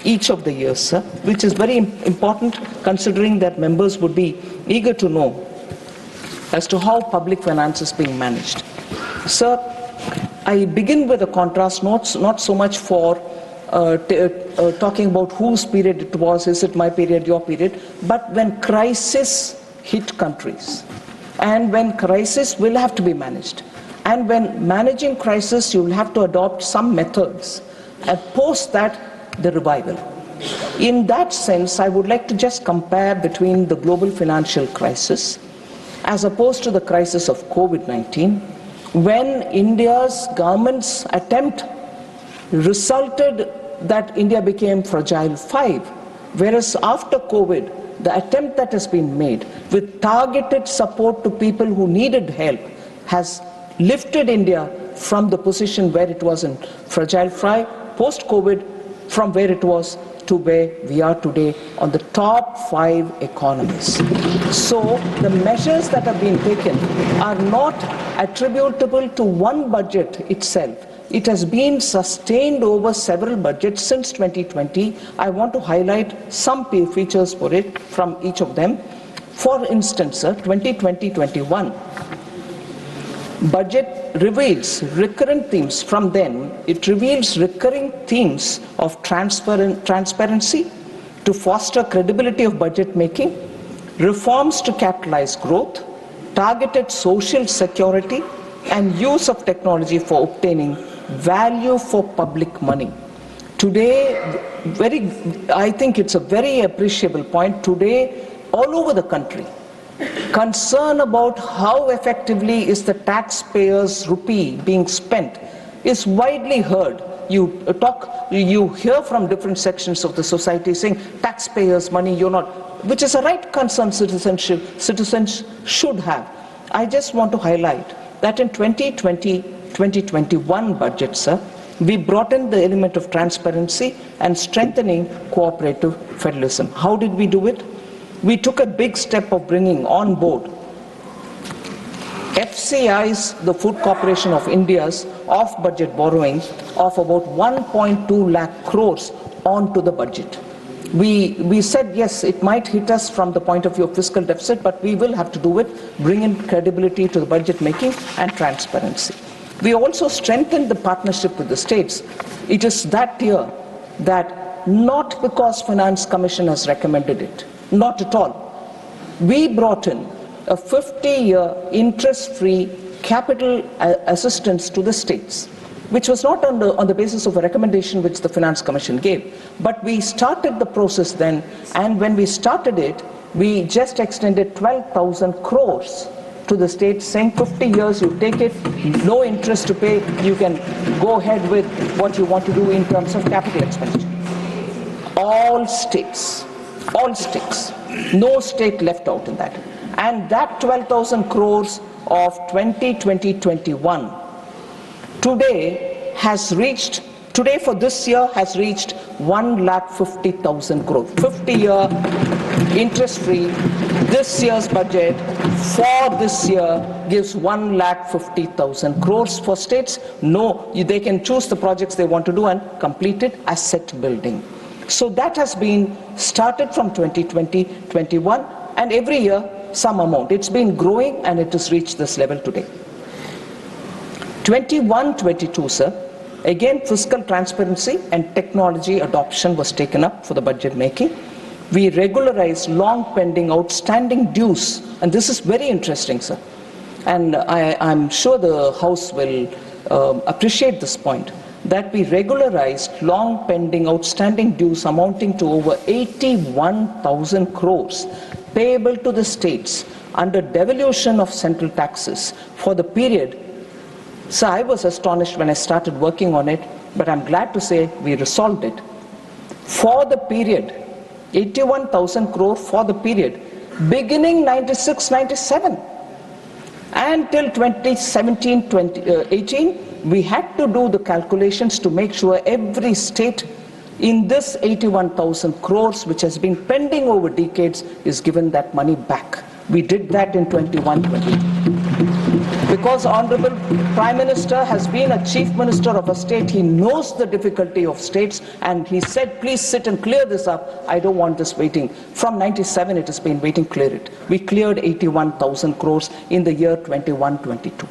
each of the years, sir, which is very important considering that members would be eager to know as to how public finance is being managed. Sir, I begin with a contrast, not so much for talking about whose period it was, is it my period, your period, but when crisis hit countries, and when crisis will have to be managed, and when managing crisis you will have to adopt some methods, and post that, the revival. In that sense, I would like to just compare between the global financial crisis as opposed to the crisis of COVID-19, when India's government's attempt resulted that India became fragile 5, whereas after COVID, the attempt that has been made with targeted support to people who needed help has lifted India from the position where it was in fragile 5, post-COVID, from where it was to where we are today on the top 5 economies. So the measures that have been taken are not attributable to one budget itself. It has been sustained over several budgets since 2020. I want to highlight some features for it from each of them. For instance, 2020-21 budget reveals recurrent themes. From then, it reveals recurring themes of transparency to foster credibility of budget making, reforms to capitalize growth, targeted social security, and use of technology for obtaining value for public money. Today, I think it's a very appreciable point. Today, all over the country, concern about how effectively is the taxpayers' rupee being spent is widely heard. You hear from different sections of the society saying taxpayers' money, you're not, which is a right concern citizens should have. I just want to highlight that in 2020-2021 budget, sir, we brought in the element of transparency and strengthening cooperative federalism. How did we do it? We took a big step of bringing on board FCI's, the Food Corporation of India's, off-budget borrowing of about 1.2 lakh crores onto the budget. We said, yes, it might hit us from the point of view of fiscal deficit, but we will have to do it, bring in credibility to the budget making and transparency. We also strengthened the partnership with the states. It is that year that, not because Finance Commission has recommended it, not at all. We brought in a 50-year interest-free capital assistance to the states, which was not on the basis of a recommendation which the Finance Commission gave. But we started the process then, and when we started it, we just extended 12,000 crores to the states, saying 50 years, you take it, no interest to pay, you can go ahead with what you want to do in terms of capital expenditure. All states All states. No state left out in that. And that 12,000 crores of 2020-21 today has reached, today for this year has reached 1,50,000 crores. 50-year interest-free. This year's budget for this year gives 1,50,000 crores for states. No, they can choose the projects they want to do and complete it, asset building. So that has been started from 2020-21, and every year some amount. It's been growing and it has reached this level today. 21-22, sir, again fiscal transparency and technology adoption was taken up for the budget making. We regularized long pending outstanding dues, and this is very interesting, sir, and I'm sure the House will appreciate this point, that we regularized long pending outstanding dues amounting to over 81,000 crores payable to the states under devolution of central taxes for the period. So I was astonished when I started working on it, but I'm glad to say we resolved it. For the period, 81,000 crore for the period beginning 96-97 until 2017-18, we had to do the calculations to make sure every state in this 81,000 crores which has been pending over decades is given that money back. We did that in 21-22. Because Honorable Prime Minister has been a Chief Minister of a state, he knows the difficulty of states, and he said, please sit and clear this up. I don't want this waiting. From 97 it has been waiting, clear it. We cleared 81,000 crores in the year 21-22.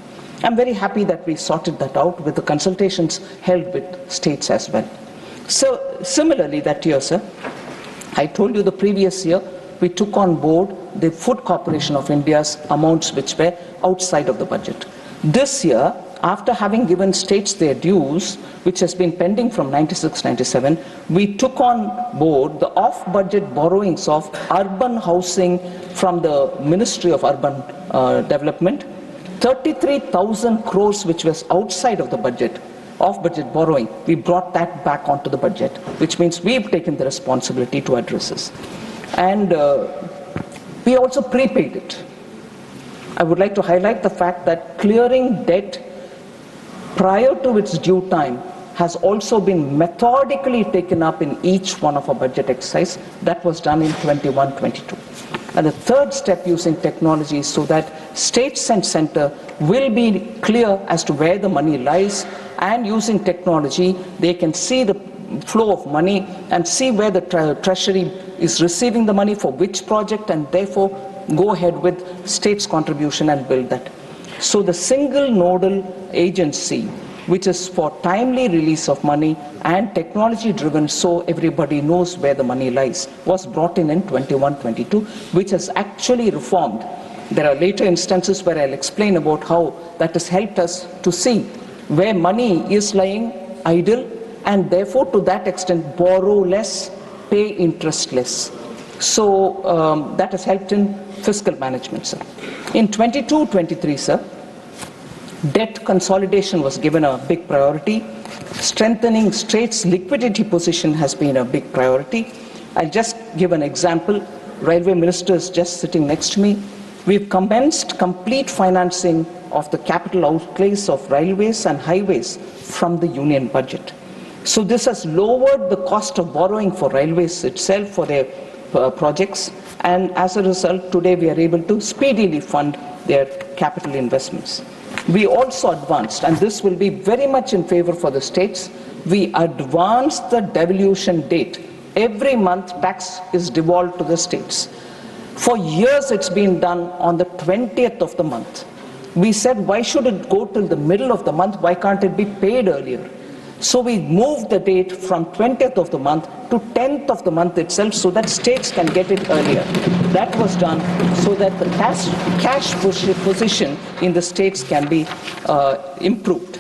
I'm very happy that we sorted that out with the consultations held with states as well. So similarly that year, sir, I told you the previous year, we took on board the Food Corporation of India's amounts which were outside of the budget. This year, after having given states their dues, which has been pending from 96-97, we took on board the off-budget borrowings of urban housing from the Ministry of Urban Development, 33,000 crores which was outside of the budget, off-budget borrowing. We brought that back onto the budget, which means we've taken the responsibility to address this. And we also prepaid it. I would like to highlight the fact that clearing debt prior to its due time has also been methodically taken up in each one of our budget exercise. That was done in 21-22. And the third step, using technology so that states and center will be clear as to where the money lies, and using technology they can see the flow of money and see where the treasury is receiving the money for which project, and therefore go ahead with state's contribution and build that. So the single nodal agency, which is for timely release of money and technology driven so everybody knows where the money lies, was brought in 21-22, which has actually reformed. There are later instances where I'll explain about how that has helped us to see where money is lying idle, and therefore to that extent borrow less, pay interest less. So that has helped in fiscal management, sir. In 22-23, sir, debt consolidation was given a big priority. Strengthening states' liquidity position has been a big priority. I'll just give an example. Railway Minister is just sitting next to me. We've commenced complete financing of the capital outlays of railways and highways from the union budget. So this has lowered the cost of borrowing for railways itself for their projects, and as a result today we are able to speedily fund their capital investments. We also advanced, and this will be very much in favor for the states, we advanced the devolution date. Every month tax is devolved to the states. For years it's been done on the 20th of the month. We said, why should it go till the middle of the month? Why can't it be paid earlier? So we moved the date from 20th of the month to 10th of the month itself so that states can get it earlier. That was done so that the cash position in the states can be improved.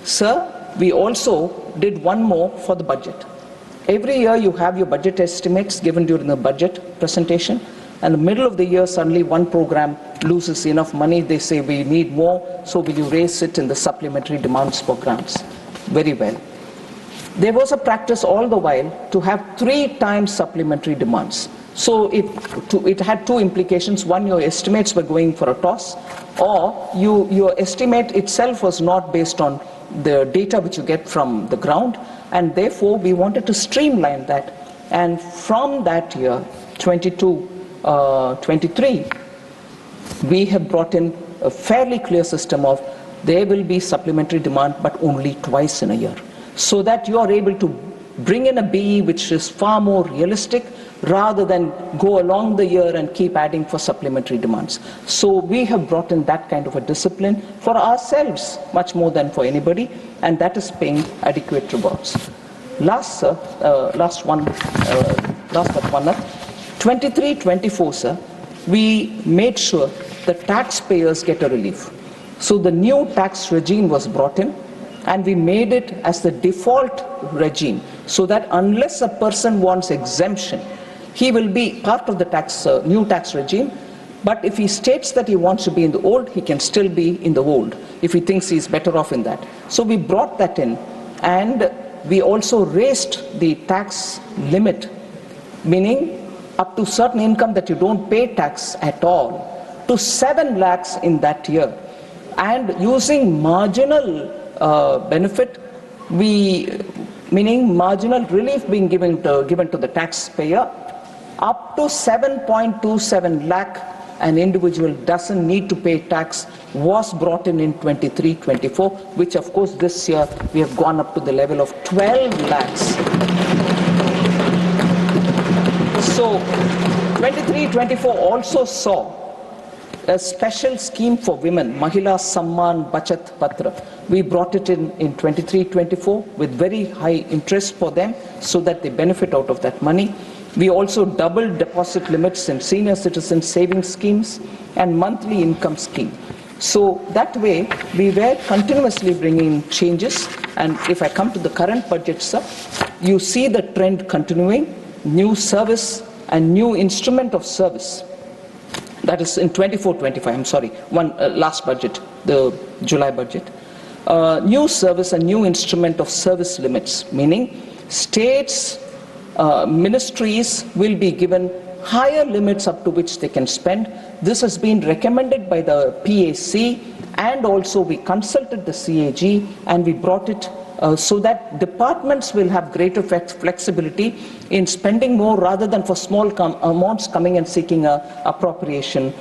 Sir, we also did one more for the budget. Every year you have your budget estimates given during the budget presentation, and in the middle of the year suddenly one program loses enough money, they say we need more, so will you raise it in the supplementary demands programs? Very well. there was a practice all the while to have 3 times supplementary demands. So it had 2 implications. One, your estimates were going for a toss, or your estimate itself was not based on the data which you get from the ground, and therefore we wanted to streamline that. And from that year, 22-23, we have brought in a fairly clear system of there will be supplementary demand, but only twice in a year, so that you are able to bring in a BE which is far more realistic, rather than go along the year and keep adding for supplementary demands. So we have brought in that kind of a discipline for ourselves, much more than for anybody, and that is paying adequate rewards. Last but one, 23-24, sir, we made sure the taxpayers get a relief. So the new tax regime was brought in, and we made it as the default regime, so that unless a person wants exemption, he will be part of the new tax regime. But if he states that he wants to be in the old, he can still be in the old if he thinks he's better off in that. So we brought that in, and we also raised the tax limit, meaning up to certain income that you don't pay tax at all, to 7 lakhs in that year. And using marginal benefit, meaning marginal relief being given to the taxpayer, up to 7.27 lakh an individual doesn't need to pay tax, was brought in 23-24, which of course this year we have gone up to the level of 12 lakhs. So 23-24 also saw a special scheme for women, Mahila Samman Bachat Patra. We brought it in 23-24 with very high interest for them, so that they benefit out of that money. We also doubled deposit limits in senior citizen savings schemes and monthly income scheme. So that way, we were continuously bringing changes. And if I come to the current budget, sir, you see the trend continuing, new service and new instrument of service. That is in 24-25, I'm sorry, last budget, the July budget. New service and new instrument of service limits, meaning states, ministries will be given higher limits up to which they can spend. This has been recommended by the PAC, and also we consulted the CAG, and we brought it so that departments will have greater flexibility in spending more, rather than for small amounts coming and seeking appropriation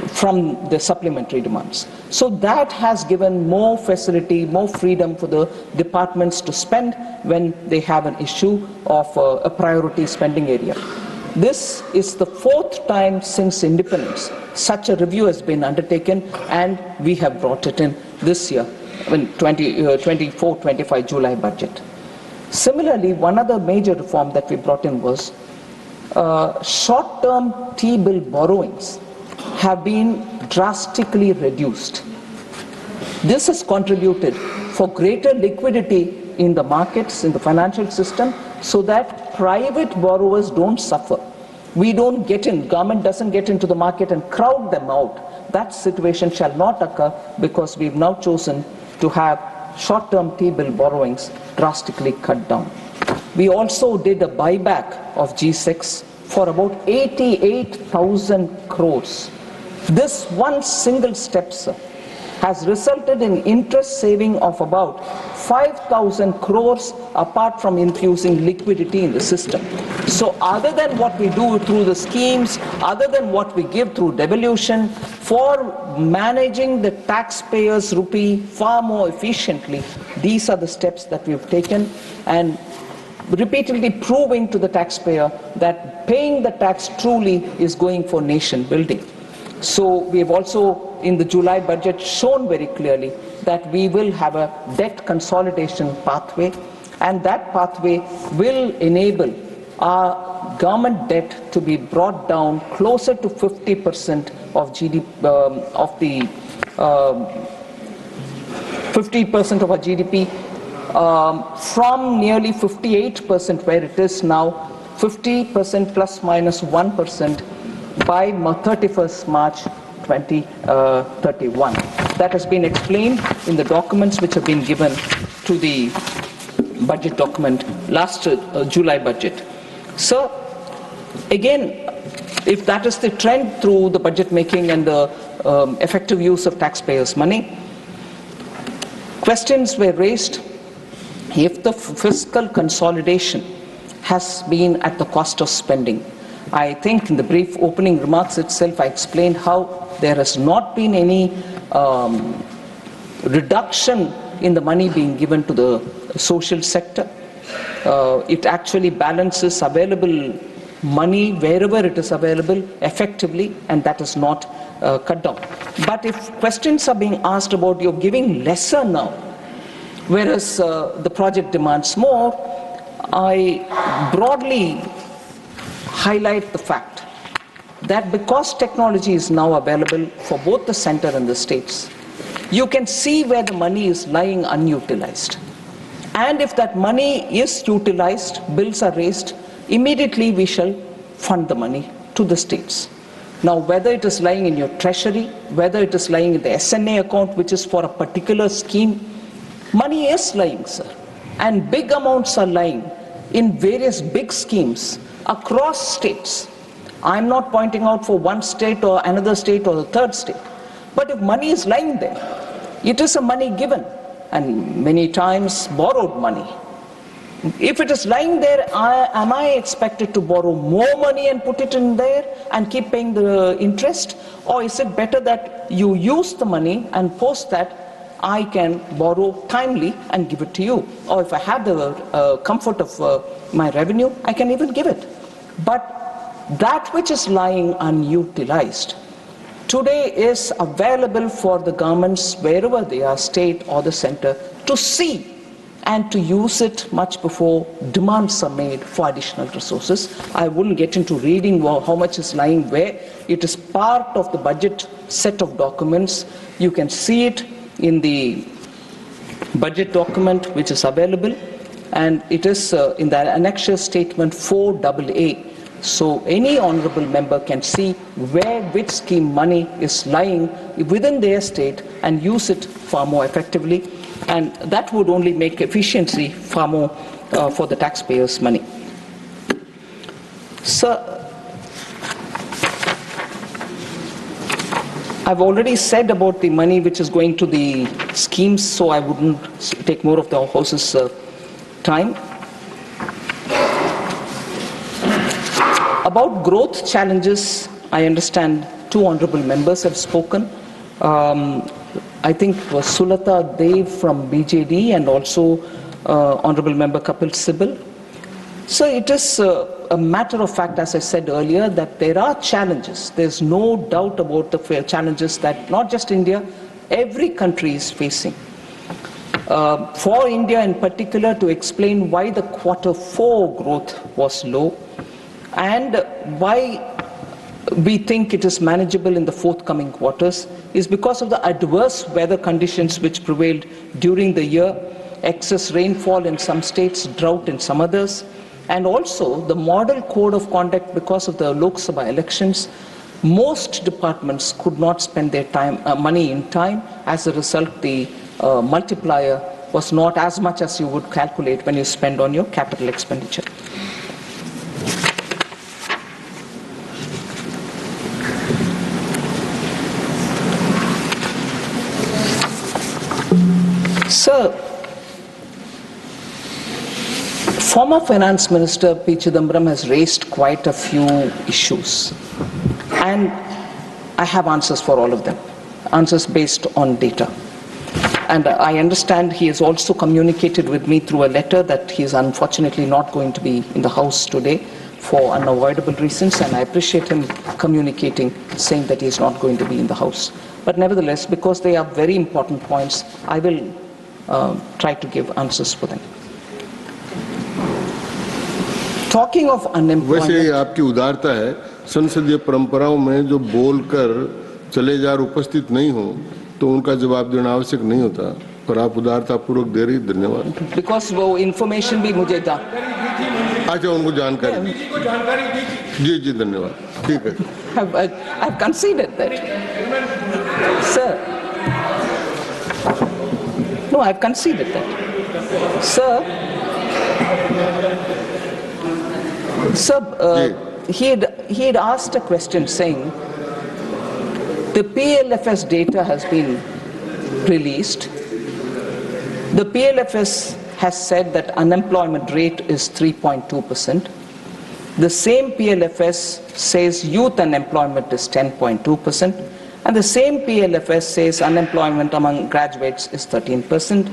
from the supplementary demands. So that has given more facility, more freedom for the departments to spend when they have an issue of a priority spending area. This is the 4th time since independence such a review has been undertaken, and we have brought it in this year, in 24-25 July budget. Similarly, one other major reform that we brought in was short-term T-bill borrowings have been drastically reduced. This has contributed for greater liquidity in the markets, in the financial system, so that private borrowers don't suffer. We don't get in, government doesn't get into the market and crowd them out. That situation shall not occur, because we've now chosen to have short-term T-bill borrowings drastically cut down. We also did a buyback of G6 for about 88,000 crores. This one single step, sir, has resulted in interest saving of about 5,000 crores apart from infusing liquidity in the system. So other than what we do through the schemes, other than what we give through devolution, for managing the taxpayers' rupee far more efficiently, these are the steps that we've taken, and repeatedly proving to the taxpayer that paying the tax truly is going for nation building. So we have also, in the July budget, shown very clearly that we will have a debt consolidation pathway, and that pathway will enable our government debt to be brought down closer to 50% of GDP, of the 50% of our GDP, from nearly 58% where it is now, 50% plus minus 1% by 31st March 2031. That has been explained in the documents which have been given to the budget document, last July budget. So again, if that is the trend through the budget making and the effective use of taxpayers' money, questions were raised if the fiscal consolidation has been at the cost of spending. I think in the brief opening remarks itself, I explained how there has not been any reduction in the money being given to the social sector. It actually balances available money wherever it is available effectively, and that is not cut down. But if questions are being asked about you're giving lesser now, whereas the project demands more, I broadly highlight the fact that because technology is now available for both the center and the states, you can see where the money is lying unutilized. And if that money is utilized, bills are raised, immediately we shall fund the money to the states. Now, whether it is lying in your treasury, whether it is lying in the SNA account, which is for a particular scheme, money is lying, sir. And big amounts are lying in various big schemes across states. I'm not pointing out for one state or another state or the third state. But if money is lying there, it is a money given, and many times borrowed money. If it is lying there, am I expected to borrow more money and put it in there and keep paying the interest? Or is it better that you use the money and post that I can borrow timely and give it to you? Or if I have the comfort of my revenue, I can even give it. But that which is lying unutilized today is available for the governments, wherever they are, state or the center, to see and to use it much before demands are made for additional resources. I wouldn't get into reading how much is lying where. It is part of the budget set of documents. You can see it in the budget document which is available, and it is in the annexure statement 4AA. So any honorable member can see which scheme money is lying within their state and use it far more effectively, and that would only make efficiency far more for the taxpayers' money. So I've already said about the money which is going to the schemes, so I wouldn't take more of the House's time. About growth challenges, I understand two honorable members have spoken. I think it was Sulata Dev from BJD and also Honorable Member Kapil Sibal. So it is a matter of fact, as I said earlier, that there are challenges. There's no doubt about the challenges that not just India, every country is facing. For India in particular, to explain why the Q4 growth was low and why we think it is manageable in the forthcoming quarters is because of the adverse weather conditions which prevailed during the year, excess rainfall in some states, drought in some others, and also the model code of conduct because of the Lok Sabha elections. Most departments could not spend their money in time. As a result, the multiplier was not as much as you would calculate when you spend on your capital expenditure. Sir, former Finance Minister P. Chidambaram has raised quite a few issues, and I have answers for all of them, answers based on data. And I understand he has also communicated with me through a letter that he is unfortunately not going to be in the House today for unavoidable reasons, and I appreciate him communicating, saying that he is not going to be in the House. But nevertheless, because they are very important points, I will try to give answers for them. Talking of unemployment, वैसे आपकी उदारता है, संसदीय परंपराओं में जो बोलकर चले जा उपस्थित नहीं हो तो उनका जवाब देना आवश्यक नहीं होता, पर आप उदारता पूर्वक दे रही, धन्यवाद. Because वो information भी मुझे था. अच्छा, उनको जानकारी. जी जी धन्यवाद. ठीक है. I've conceded that. Sir. No, I've conceded that. Sir, Sir, he had asked a question saying the PLFS data has been released. The PLFS has said that unemployment rate is 3.2%. The same PLFS says youth unemployment is 10.2%. And the same PLFS says unemployment among graduates is 13%.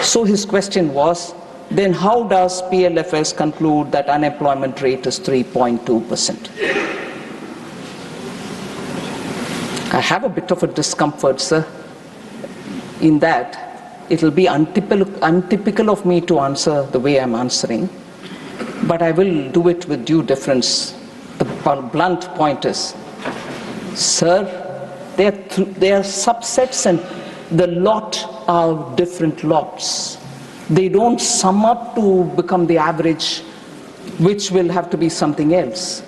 So his question was, then how does PLFS conclude that unemployment rate is 3.2%? I have a bit of a discomfort, sir, in that it will be untypical of me to answer the way I'm answering, but I will do it with due deference. The blunt point is, sir, they are subsets and the lot are different lots. They don't sum up to become the average, which will have to be something else.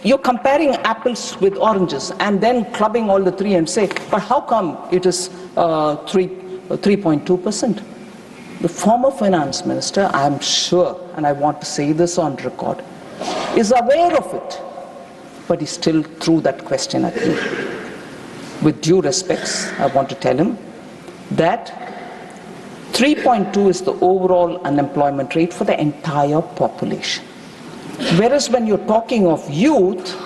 You're comparing apples with oranges and then clubbing all the three and say, but how come it is 3.2%? The former finance minister, I'm sure, and I want to say this on record, is aware of it, but he still threw that question at me. With due respects, I want to tell him that 3.2 is the overall unemployment rate for the entire population. Whereas when you're talking of youth,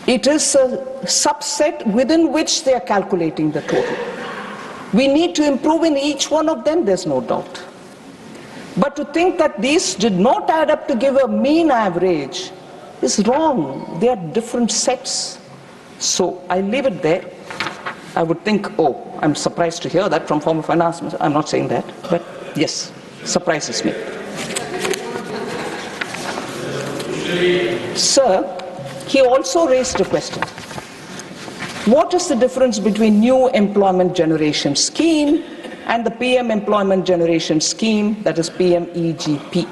it is a subset within which they are calculating the total. We need to improve in each one of them, there's no doubt. But to think that these did not add up to give a mean average is wrong. They are different sets. So I leave it there. I would think, oh, I'm surprised to hear that from former finance minister. I'm not saying that, but yes, surprises me. Sir, he also raised a question. What is the difference between new employment generation scheme and the PM employment generation scheme, that is PMEGP?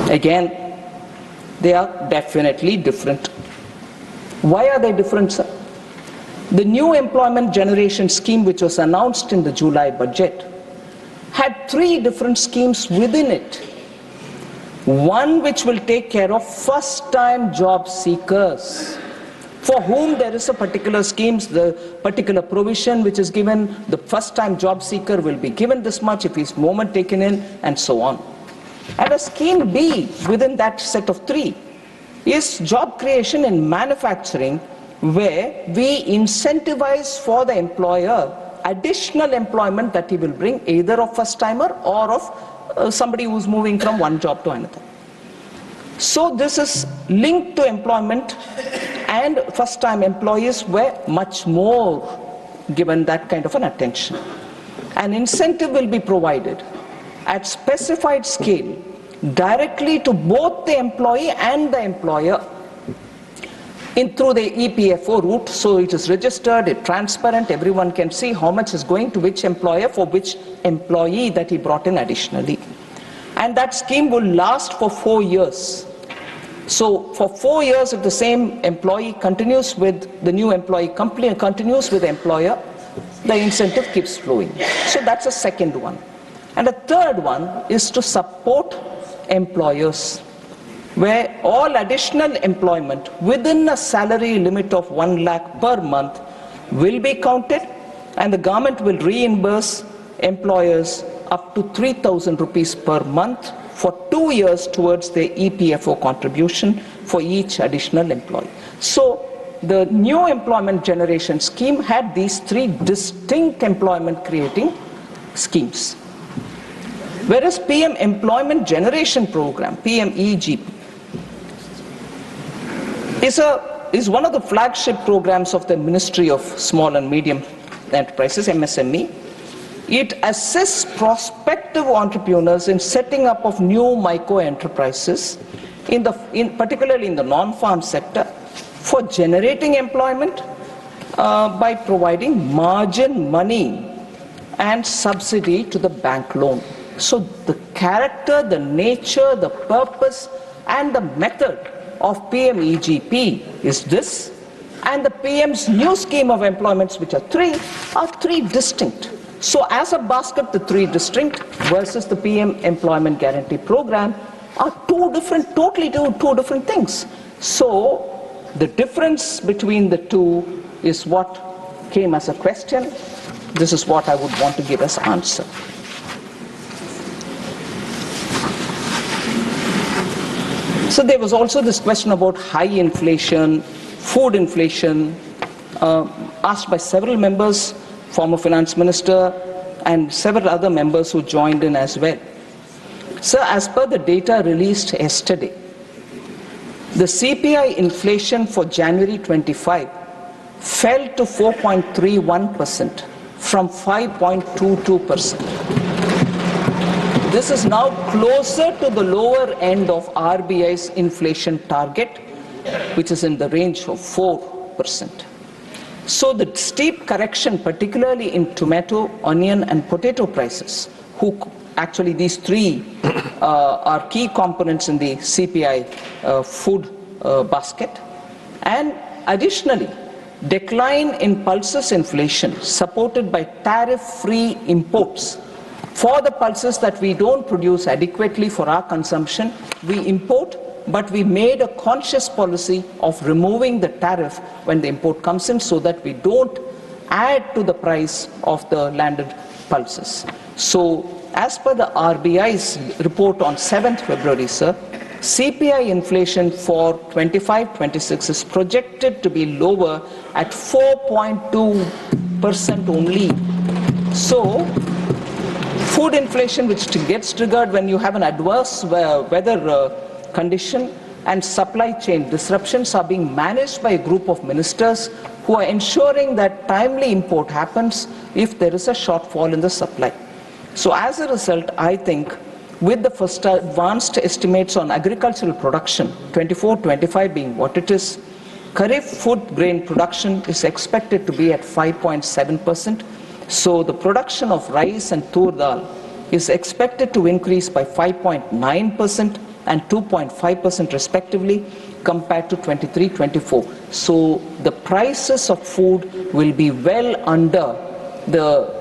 Again, they are definitely different. Why are they different, sir? The new employment generation scheme, which was announced in the July budget, had 3 different schemes within it. One which will take care of first-time job seekers, for whom there is a particular scheme, the particular provision which is given, the first-time job seeker will be given this much if his moment taken in, and so on. And a scheme B within that set of 3 is job creation in manufacturing, where we incentivize for the employer additional employment that he will bring, either of first-timer or of somebody who's moving from one job to another. So this is linked to employment, and first-time employees were much more given that kind of an attention. An incentive will be provided at specified scale directly to both the employee and the employer through the EPFO route, so it is registered, it's transparent, everyone can see how much is going to which employer for which employee that he brought in additionally. And that scheme will last for 4 years. So for 4 years, if the same employee continues with the new employee company, continues with the employer, the incentive keeps flowing. So that's a second one. And a third one is to support employers, where all additional employment within a salary limit of 1 lakh per month will be counted, and the government will reimburse employers up to 3,000 rupees per month for 2 years towards the EPFO contribution for each additional employee. So the new employment generation scheme had these 3 distinct employment creating schemes. Whereas PM Employment Generation Program, PMEGP, is one of the flagship programs of the Ministry of Small and Medium Enterprises, MSME. It assists prospective entrepreneurs in setting up of new micro enterprises, particularly in the non-farm sector, for generating employment by providing margin money and subsidy to the bank loan. So the character, the nature, the purpose, and the method of PMEGP is this, and the PM's new scheme of employments, which are 3 distinct. So as a basket, the three distinct versus the PM Employment Guarantee Program are totally two different things. So the difference between the two is what came as a question. This is what I would want to give as answer. So there was also this question about high inflation, food inflation, asked by several members, former finance minister, and several other members who joined in as well. So as per the data released yesterday, the CPI inflation for January 25 fell to 4.31% from 5.22%. This is now closer to the lower end of RBI's inflation target, which is in the range of 4%. So the steep correction, particularly in tomato, onion, and potato prices, actually these three are key components in the CPI food basket. And additionally, decline in pulses inflation supported by tariff-free imports. For the pulses that we don't produce adequately for our consumption, we import, but we made a conscious policy of removing the tariff when the import comes in so that we don't add to the price of the landed pulses. So as per the RBI's report on 7th February, sir, CPI inflation for 25-26 is projected to be lower at 4.2% only. So food inflation, which gets triggered when you have an adverse weather condition, and supply chain disruptions are being managed by a group of ministers who are ensuring that timely import happens if there is a shortfall in the supply. So as a result, I think with the first advanced estimates on agricultural production, 24-25 being what it is, Kharif food grain production is expected to be at 5.7%. So the production of rice and tur dal is expected to increase by 5.9% and 2.5% respectively compared to 23-24. So the prices of food will be well under the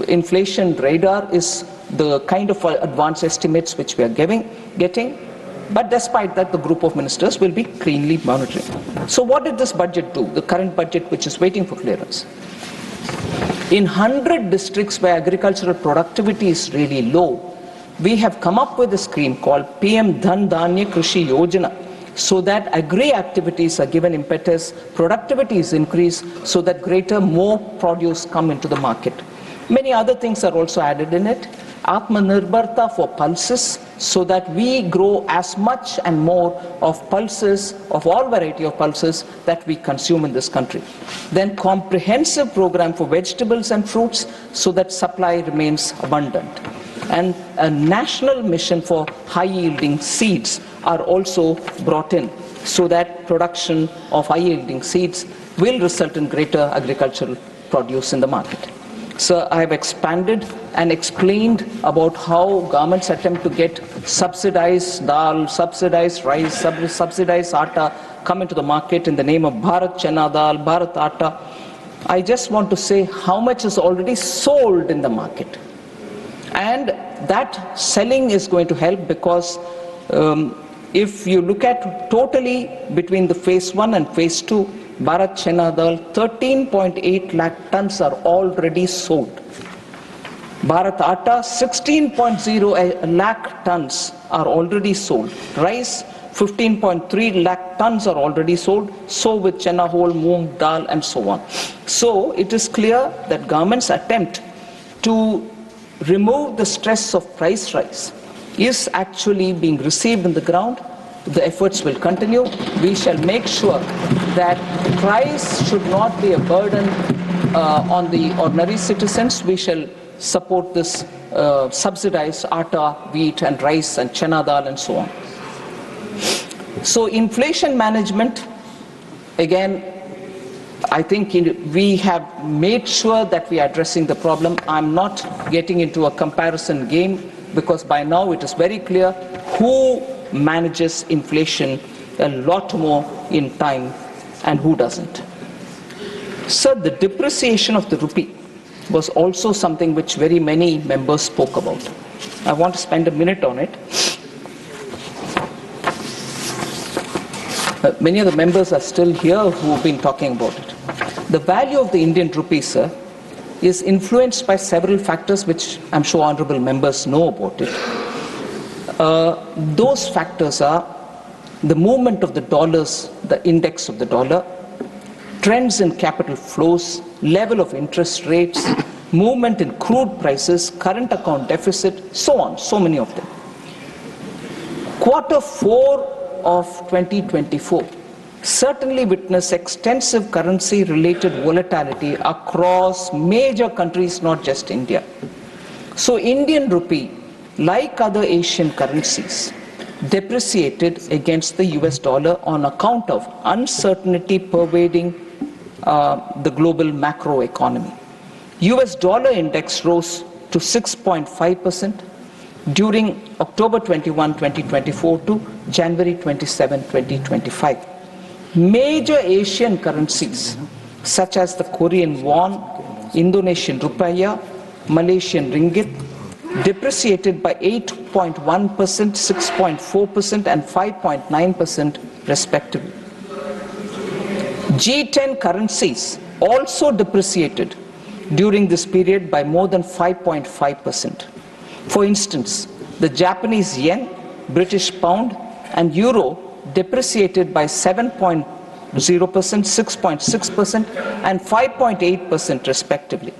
inflation radar is the kind of advanced estimates which we are getting. But despite that, the group of ministers will be keenly monitoring. So what did this budget do, the current budget which is waiting for clearance? In 100 districts where agricultural productivity is really low, we have come up with a scheme called PM Dhan Dhanya Krishi Yojana, so that agri activities are given impetus, productivity is increased, so that more produce come into the market. Many other things are also added in it. Atmanirbharta for pulses, so that we grow as much and more of pulses, of all variety of pulses that we consume in this country. Then comprehensive program for vegetables and fruits, so that supply remains abundant. And a national mission for high-yielding seeds are also brought in, so that production of high-yielding seeds will result in greater agricultural produce in the market. So I have expanded and explained about how governments attempt to get subsidized dal, subsidized rice, subsidized atta come into the market in the name of Bharat Chana Dal, Bharat Atta. I just want to say how much is already sold in the market. And that selling is going to help because if you look at totally between the phase 1 and phase 2, Bharat Chana Dal, 13.8 lakh tons are already sold. Bharat Atta, 16.0 lakh tons are already sold. Rice, 15.3 lakh tons are already sold. So with Chana whole, moong, dal and so on. So it is clear that government's attempt to remove the stress of price rise is actually being received in the ground. The efforts will continue. We shall make sure that price should not be a burden on the ordinary citizens. We shall support this subsidized atta, wheat and rice and chana dal and so on. So inflation management, again, I think we have made sure that we are addressing the problem. I'm not getting into a comparison game because by now it is very clear who manages inflation a lot more in time and who doesn't. So the depreciation of the rupee was also something which very many members spoke about. I want to spend a minute on it. Many of the members are still here who have been talking about it. The value of the Indian rupee, sir, is influenced by several factors which I'm sure honorable members know about it. Those factors are the movement of the dollars, the index of the dollar, trends in capital flows, level of interest rates, movement in crude prices, current account deficit, so on, so many of them. Quarter 4 of 2024 certainly witnessed extensive currency-related volatility across major countries, not just India. So Indian rupee, like other Asian currencies, depreciated against the US dollar on account of uncertainty pervading the global macro economy. US dollar index rose to 6.5% during October 21, 2024 to January 27, 2025. Major Asian currencies such as the Korean won, Indonesian rupiah, Malaysian ringgit depreciated by 8.1%, 6.4% and 5.9% respectively. G10 currencies also depreciated during this period by more than 5.5%. For instance, the Japanese yen, British pound and euro depreciated by 7.0%, 6.6% and 5.8% respectively.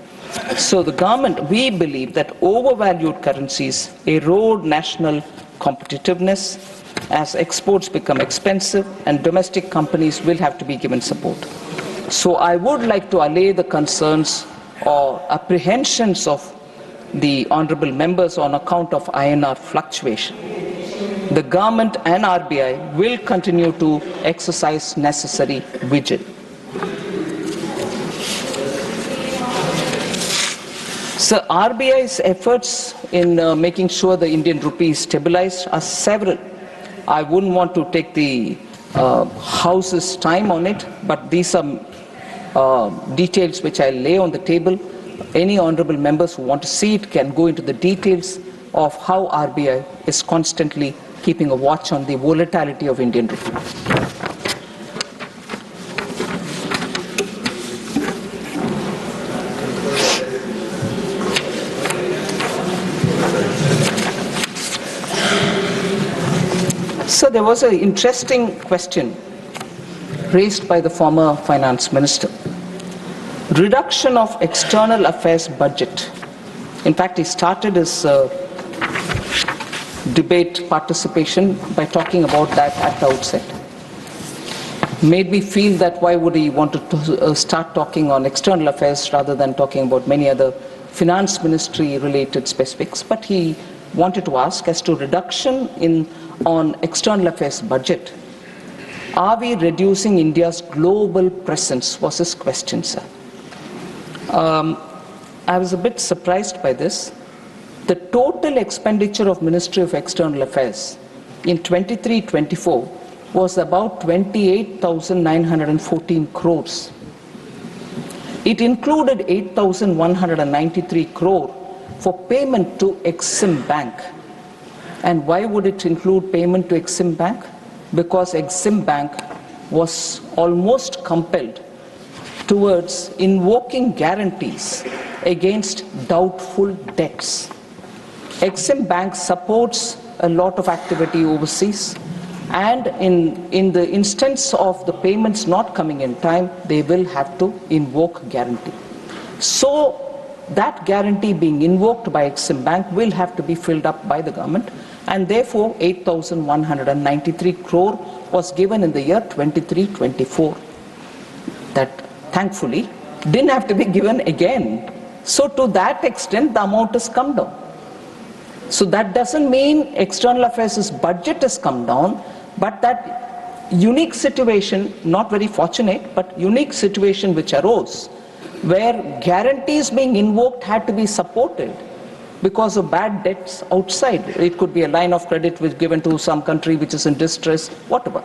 So the government, we believe that overvalued currencies erode national competitiveness as exports become expensive and domestic companies will have to be given support. So I would like to allay the concerns or apprehensions of the honorable members on account of INR fluctuation. The government and RBI will continue to exercise necessary vigil. So RBI's efforts in making sure the Indian rupee is stabilized are several. I wouldn't want to take the House's time on it, but these are details which I lay on the table. Any honorable members who want to see it can go into the details of how RBI is constantly keeping a watch on the volatility of Indian rupee. So there was an interesting question raised by the former finance minister. Reduction of external affairs budget. In fact, he started his debate participation by talking about that at the outset. Made me feel that why would he want to start talking on external affairs rather than talking about many other finance ministry related specifics. But he wanted to ask as to reduction on external affairs budget. Are we reducing India's global presence was his question, sir. I was a bit surprised by this. The total expenditure of Ministry of External Affairs in 23-24 was about 28,914 crores. It included 8,193 crore for payment to Exim Bank. And why would it include payment to Exim Bank? Because Exim Bank was almost compelled towards invoking guarantees against doubtful debts. Exim Bank supports a lot of activity overseas, and in the instance of the payments not coming in time, they will have to invoke guarantee. So that guarantee being invoked by Exim Bank will have to be filled up by the government, and therefore 8,193 crore was given in the year 23-24. That thankfully didn't have to be given again. So to that extent the amount has come down. So that doesn't mean external affairs budget has come down, but that unique situation, not very fortunate, but unique situation which arose where guarantees being invoked had to be supported because of bad debts outside. It could be a line of credit which given to some country which is in distress, whatever.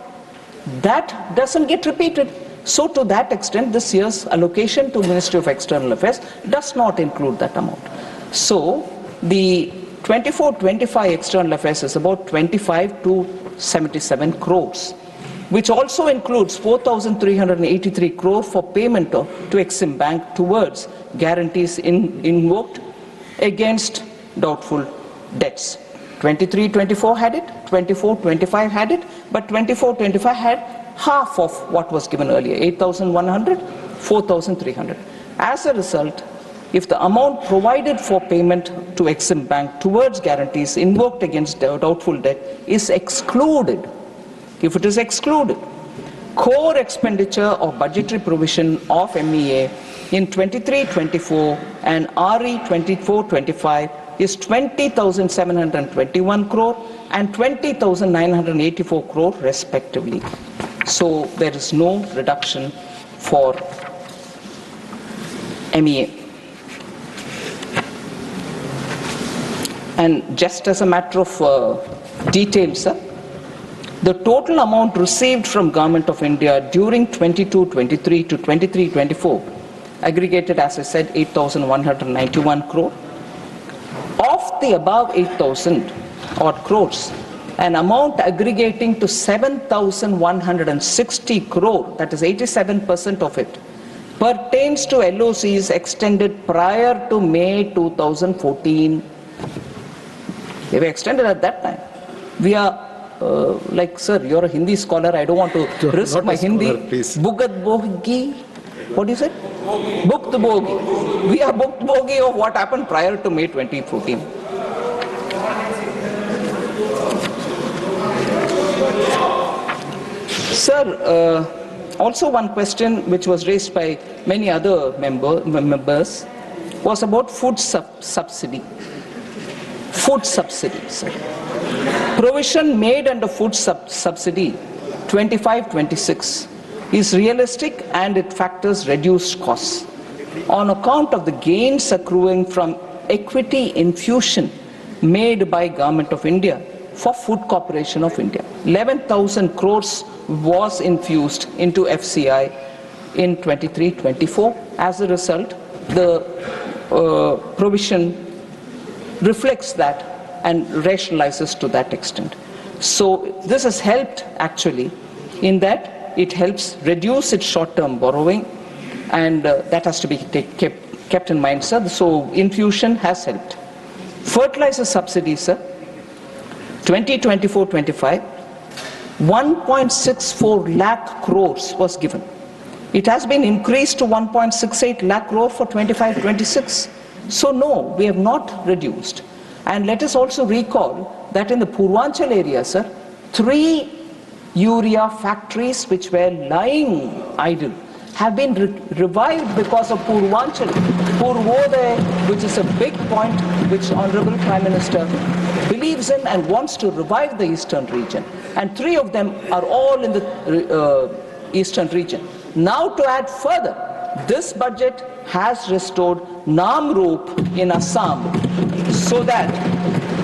That doesn't get repeated. So to that extent, this year's allocation to Ministry of External Affairs does not include that amount. So the 24-25 External Affairs is about 25 to 77 crores, which also includes 4,383 crore for payment to Exim Bank towards guarantees invoked against doubtful debts. 23-24 had it, 24-25 had it, but 24-25 had half of what was given earlier, 8,100, 4,300. As a result, if the amount provided for payment to Exim Bank towards guarantees invoked against doubtful debt is excluded, if it is excluded, core expenditure or budgetary provision of MEA in 23-24 and RE 24-25 is 20,721 crore and 20,984 crore respectively. So there is no reduction for MEA. And just as a matter of detail, sir, the total amount received from Government of India during 22-23 to 23-24 aggregated, as I said, 8,191 crore. Of the above 8,000 odd crores, an amount aggregating to 7,160 crore, that is 87% of it, pertains to LOCs extended prior to May 2014. They were extended at that time. We are like, sir, you're a Hindi scholar, I don't want to risk my Hindi. Bhugat bogi, what is it? Booked bogi. We are booked bogi of what happened prior to May 2014. Sir, also one question which was raised by many other members was about food subsidy. Food subsidy, sir. Provision made under food subsidy 25-26 is realistic and it factors reduced costs on account of the gains accruing from equity infusion made by Government of India for Food Corporation of India. 11,000 crores was infused into FCI in 23-24. As a result, the provision reflects that and rationalizes to that extent. So this has helped actually in that it helps reduce its short-term borrowing, and that has to be kept in mind, sir. So infusion has helped. Fertilizer subsidies, sir, 2024-25, 1.64 lakh crores was given. It has been increased to 1.68 lakh crore for 25-26. So no, we have not reduced. And let us also recall that in the Purvanchal area, sir, 3 urea factories which were lying idle have been revived because of Purvanchal, Purvodaya, which is a big point which Honorable Prime Minister believes in and wants to revive the eastern region. And 3 of them are all in the eastern region. Now to add further, this budget has restored Namrup in Assam so that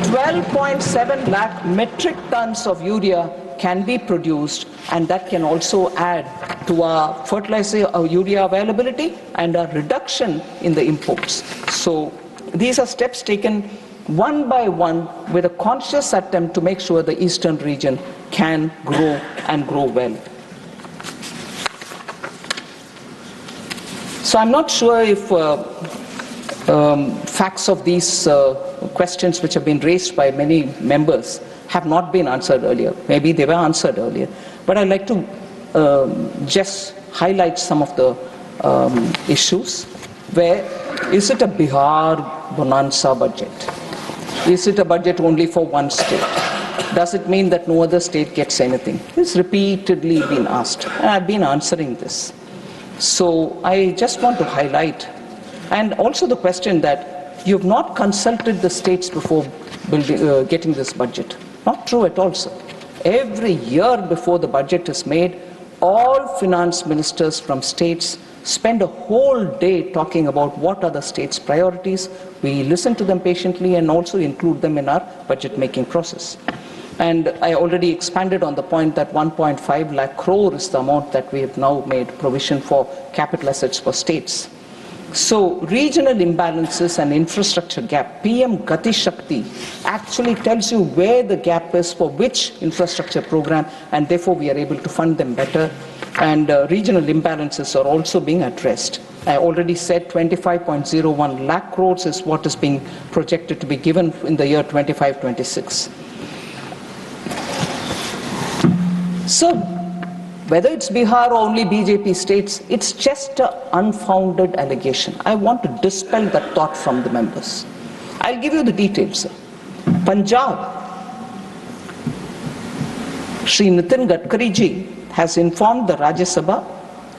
12.7 lakh metric tons of urea can be produced, and that can also add to our fertilizer urea availability and a reduction in the imports. So these are steps taken one by one with a conscious attempt to make sure the eastern region can grow and grow well. So I'm not sure if facts of these questions which have been raised by many members have not been answered earlier. Maybe they were answered earlier. But I'd like to just highlight some of the issues where, is it a Bihar bonanza budget? Is it a budget only for one state? Does it mean that no other state gets anything? It's repeatedly been asked, and I've been answering this. So I just want to highlight, and also the question that you've not consulted the states before getting this budget. Not true at all, sir. Every year before the budget is made, all finance ministers from states spend a whole day talking about what are the states' priorities. We listen to them patiently and also include them in our budget making process. And I already expanded on the point that 1.5 lakh crore is the amount that we have now made provision for capital assets for states. So regional imbalances and infrastructure gap, PM Gati Shakti actually tells you where the gap is for which infrastructure program, and therefore we are able to fund them better. And regional imbalances are also being addressed. I already said 25.01 lakh crores is what is being projected to be given in the year 25-26. So, whether it's Bihar or only BJP states, it's just an unfounded allegation. I want to dispel that thought from the members. I'll give you the details, sir. Punjab, Shri Nitin Gadkari ji has informed the Rajya Sabha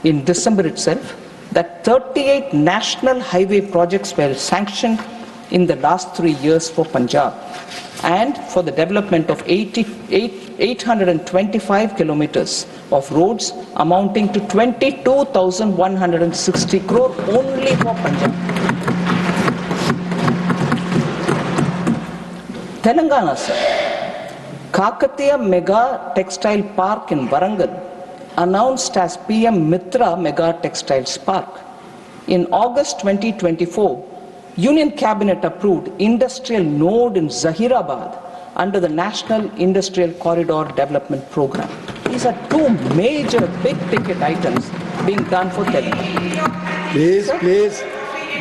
in December itself that 38 national highway projects were sanctioned in the last 3 years for Punjab, and for the development of 825 kilometers of roads amounting to 22,160 crore only for Punjab. Telangana, sir. Kakatiya Mega Textile Park in Warangal, announced as PM Mitra Mega Textiles Park. In August 2024, Union Cabinet approved industrial node in Zahirabad under the National Industrial Corridor Development Program. These are two major big-ticket items being done for Telangana. Please, sir? Please,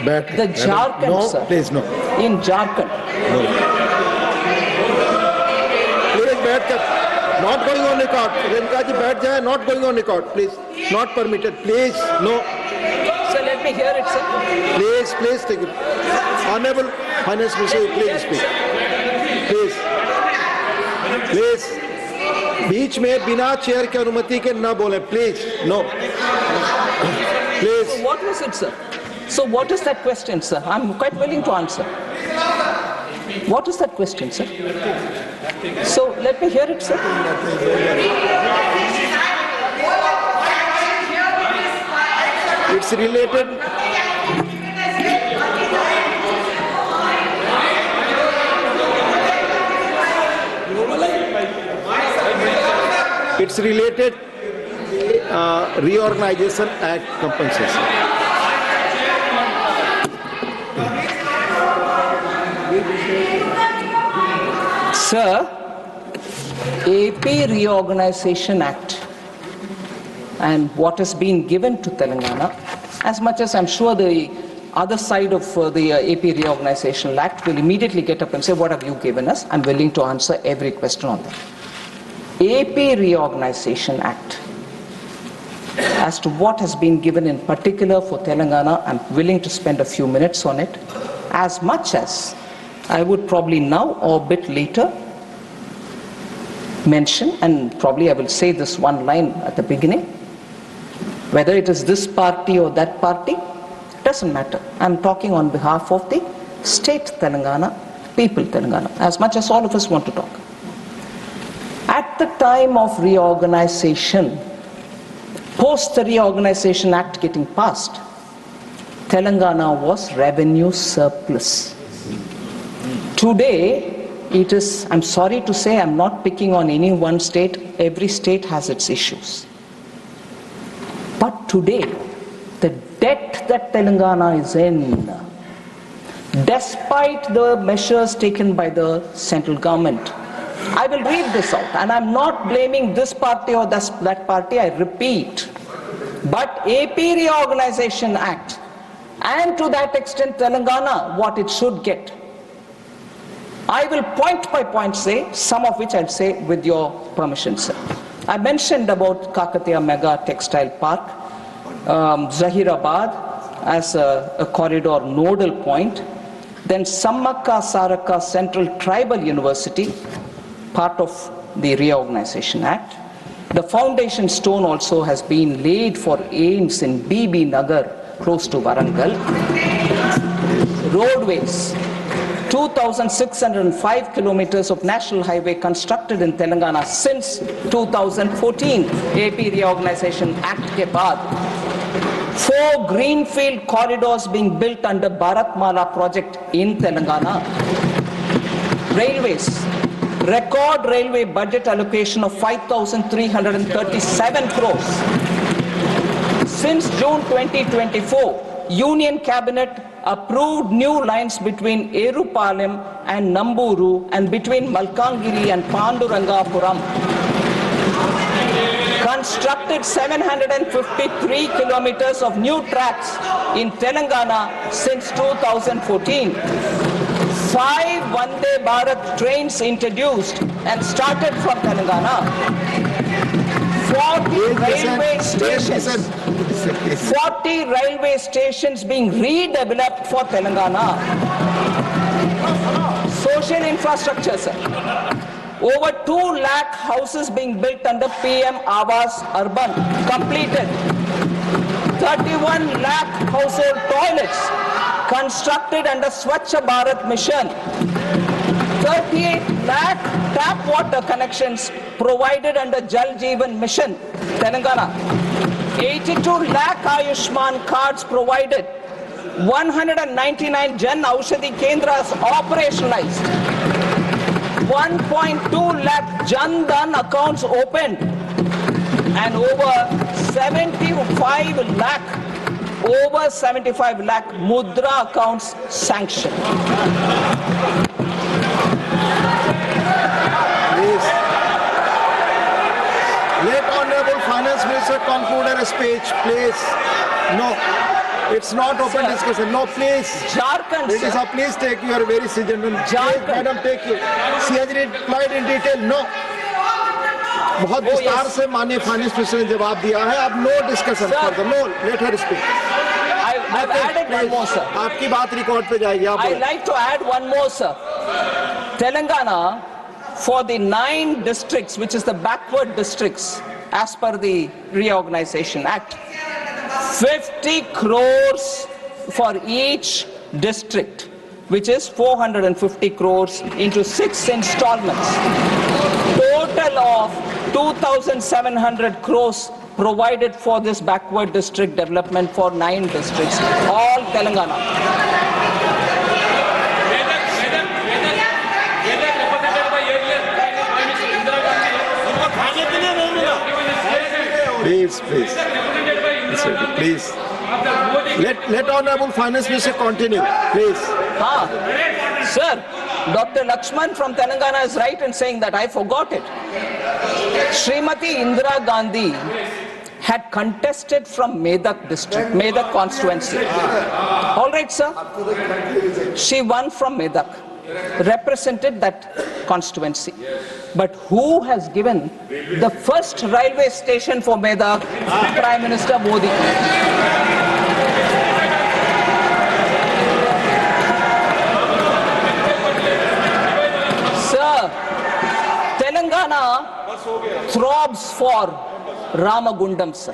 back. The Jharkhand, no, sir. Please, no. In Jharkhand. No. Please, back. Not going on record. Renuka ji, back jaye. Not going on record. Please, not permitted. Please, no. Sir, let me hear it, sir. Please, take it. Honorable Finance Minister, please speak. Please. बीच में बिना chair की अनुमति के ना बोले. Please, no. Please. So what was it, sir? So what is that question, sir? I'm quite willing to answer. What is that question, sir? So let me hear it, sir. It's related. It's related Reorganization Act compensation. Sir, AP Reorganization Act and what has been given to Telangana, as much as I'm sure the other side of the AP Reorganization Act will immediately get up and say, what have you given us? I'm willing to answer every question on that. AP Reorganization Act, as to what has been given in particular for Telangana, I'm willing to spend a few minutes on it, as much as I would probably now or a bit later mention, and probably I will say this one line at the beginning, whether it is this party or that party, doesn't matter. I'm talking on behalf of the state Telangana, people Telangana, as much as all of us want to talk. At the time of reorganization, post the Reorganization Act getting passed, Telangana was revenue surplus. Today, it is, I'm sorry to say, I'm not picking on any one state, every state has its issues. But today, the debt that Telangana is in, despite the measures taken by the central government, I will read this out, and I'm not blaming this party or that party, I repeat. But AP Reorganization Act, and to that extent Telangana, what it should get. I will point by point say, some of which I'll say with your permission, sir. I mentioned about Kakatiya Mega Textile Park, Zahirabad as a corridor nodal point, then Samakka Saraka Central Tribal University, part of the Reorganization Act. The foundation stone also has been laid for AIIMS in BB Nagar, close to Warangal. Roadways, 2,605 kilometers of national highway constructed in Telangana since 2014, AP Reorganization Act ke baad. 4 greenfield corridors being built under Bharatmala project in Telangana. Railways, record railway budget allocation of 5,337 crores. Since June 2024, Union Cabinet approved new lines between Erupalam and Namburu and between Malkangiri and Pandurangapuram. Constructed 753 kilometers of new tracks in Telangana since 2014. 5 Vande Bharat trains introduced and started from Telangana. 40 railway stations being redeveloped for Telangana. Social infrastructure, sir. Over 2 lakh houses being built under PM Awas Urban, completed. 31 lakh household toilets constructed under Swachh Bharat mission. 38 lakh tap water connections provided under Jal Jeevan mission, Telangana. 82 lakh Ayushman cards provided. 199 Jan Aushadhi Kendras operationalized. 1.2 lakh Jan Dhan accounts opened and over 75 lakh Mudra accounts sanctioned. Please. Let Honorable Finance Minister conclude her speech, please. No. It's not open discussion. No, please. Jharkhand, Ladies, please take your very gentleman. Madam, take you. She has replied in detail. No. बहुत विस्तार से माननीय finance minister ने जवाब दिया है. अब no discussion further. No, let her speak. I've added one more, sir. आपकी बात रिकॉर्ड पे जाएगी. I'd like to add one more, sir. Telangana, for the 9 districts, which is the backward districts, as per the Reorganization Act, 50 crores for each district, which is 450 crores into 6 installments. Total of 2,700 crores provided for this backward district development for 9 districts, all Telangana. Please, please. Please. Let Honorable Finance Minister continue, please. Sir, Dr. Lakshman from Telangana is right in saying that. I forgot it. Srimati Indira Gandhi had contested from Medak district, Medak constituency. All right, sir. She won from Medak, represented that constituency. But who has given the first railway station for Medak? Prime Minister Modi. Sir, Telangana throbs for Ramagundam, sir.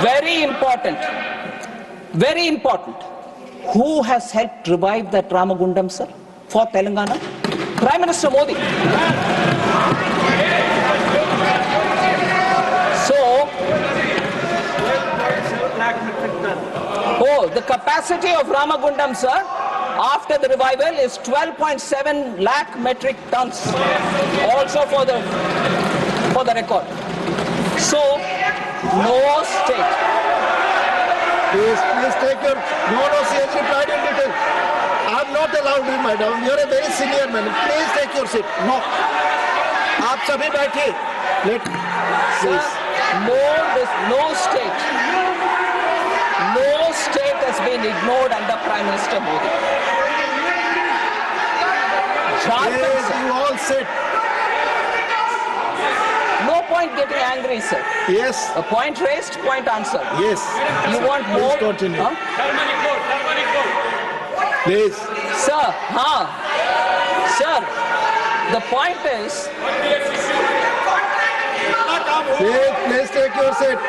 Very important. Very important. Who has helped revive that Ramagundam, sir, for Telangana? Prime Minister Modi. So, the capacity of Ramagundam, sir, after the revival is 12.7 lakh metric tons. Also for the record. So, no state. Please take your... No, she has replied in detail. I am not allowed you, madam. You are a very senior man. Please take your seat. No. आप सभी बैठिए. Please. No state has been ignored under Prime Minister Modi. Yes, you all sit. No point getting angry, sir. Yes. A point raised, point answered. Yes. You want more? Please continue. Please. Sir, Sir, the point is... Please take your seat.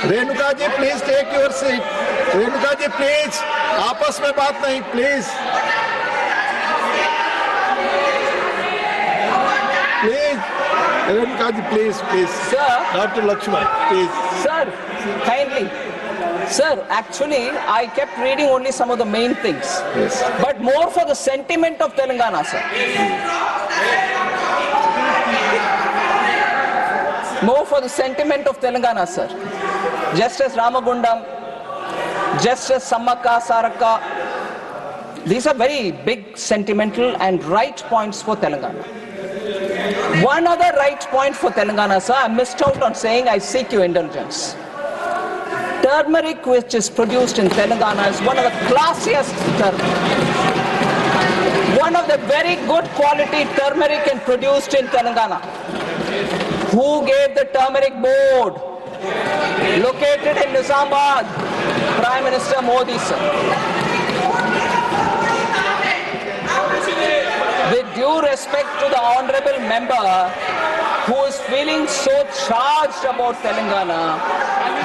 Renuka ji, please take your seat. Renuka ji, please. आपस में बात नहीं, please. Please. Renuka ji, please. Sir. Dr. Lakshman, please. Sir, kindly. Sir, actually, I kept reading only some of the main things. Yes. But more for the sentiment of Telangana, sir. More for the sentiment of Telangana, sir. Justice Ramagundam, Justice Sammaka Saraka, these are very big sentimental and right points for Telangana. One other right point for Telangana, sir, I missed out on saying, I seek your indulgence. Turmeric which is produced in Telangana is one of the classiest turmeric. One of the very good quality turmeric produced in Telangana. Who gave the turmeric board? Located in Nizamabad, Prime Minister Modi, sir. With due respect to the honorable member who is feeling so charged about Telangana,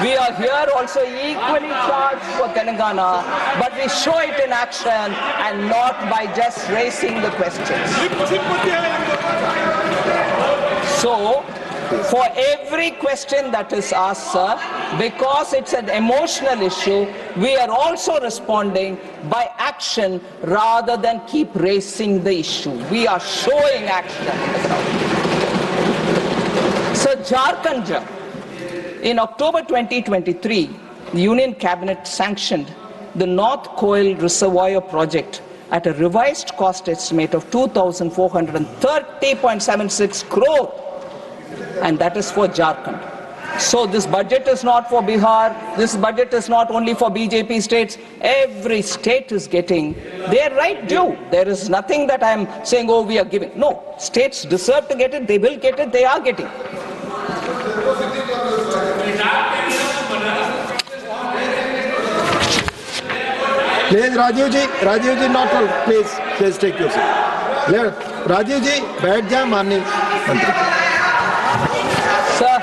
we are here also equally charged for Telangana, but we show it in action and not by just raising the questions. So, for every question that is asked, sir, because it's an emotional issue, we are also responding by action rather than keep raising the issue. We are showing action on the ground. Sir, Jharkhand, in October 2023, the Union Cabinet sanctioned the North Koil Reservoir project at a revised cost estimate of 2,430.76 crore. And that is for Jharkhand. So this budget is not for Bihar, this budget is not only for BJP states, every state is getting their right due. There is nothing that I am saying, oh, we are giving. No, states deserve to get it, they will get it, they are getting. Please, Rajiv ji, not all. Please take your seat. Rajiv ji, बैठ जाए माननीय मंत्री. Sir.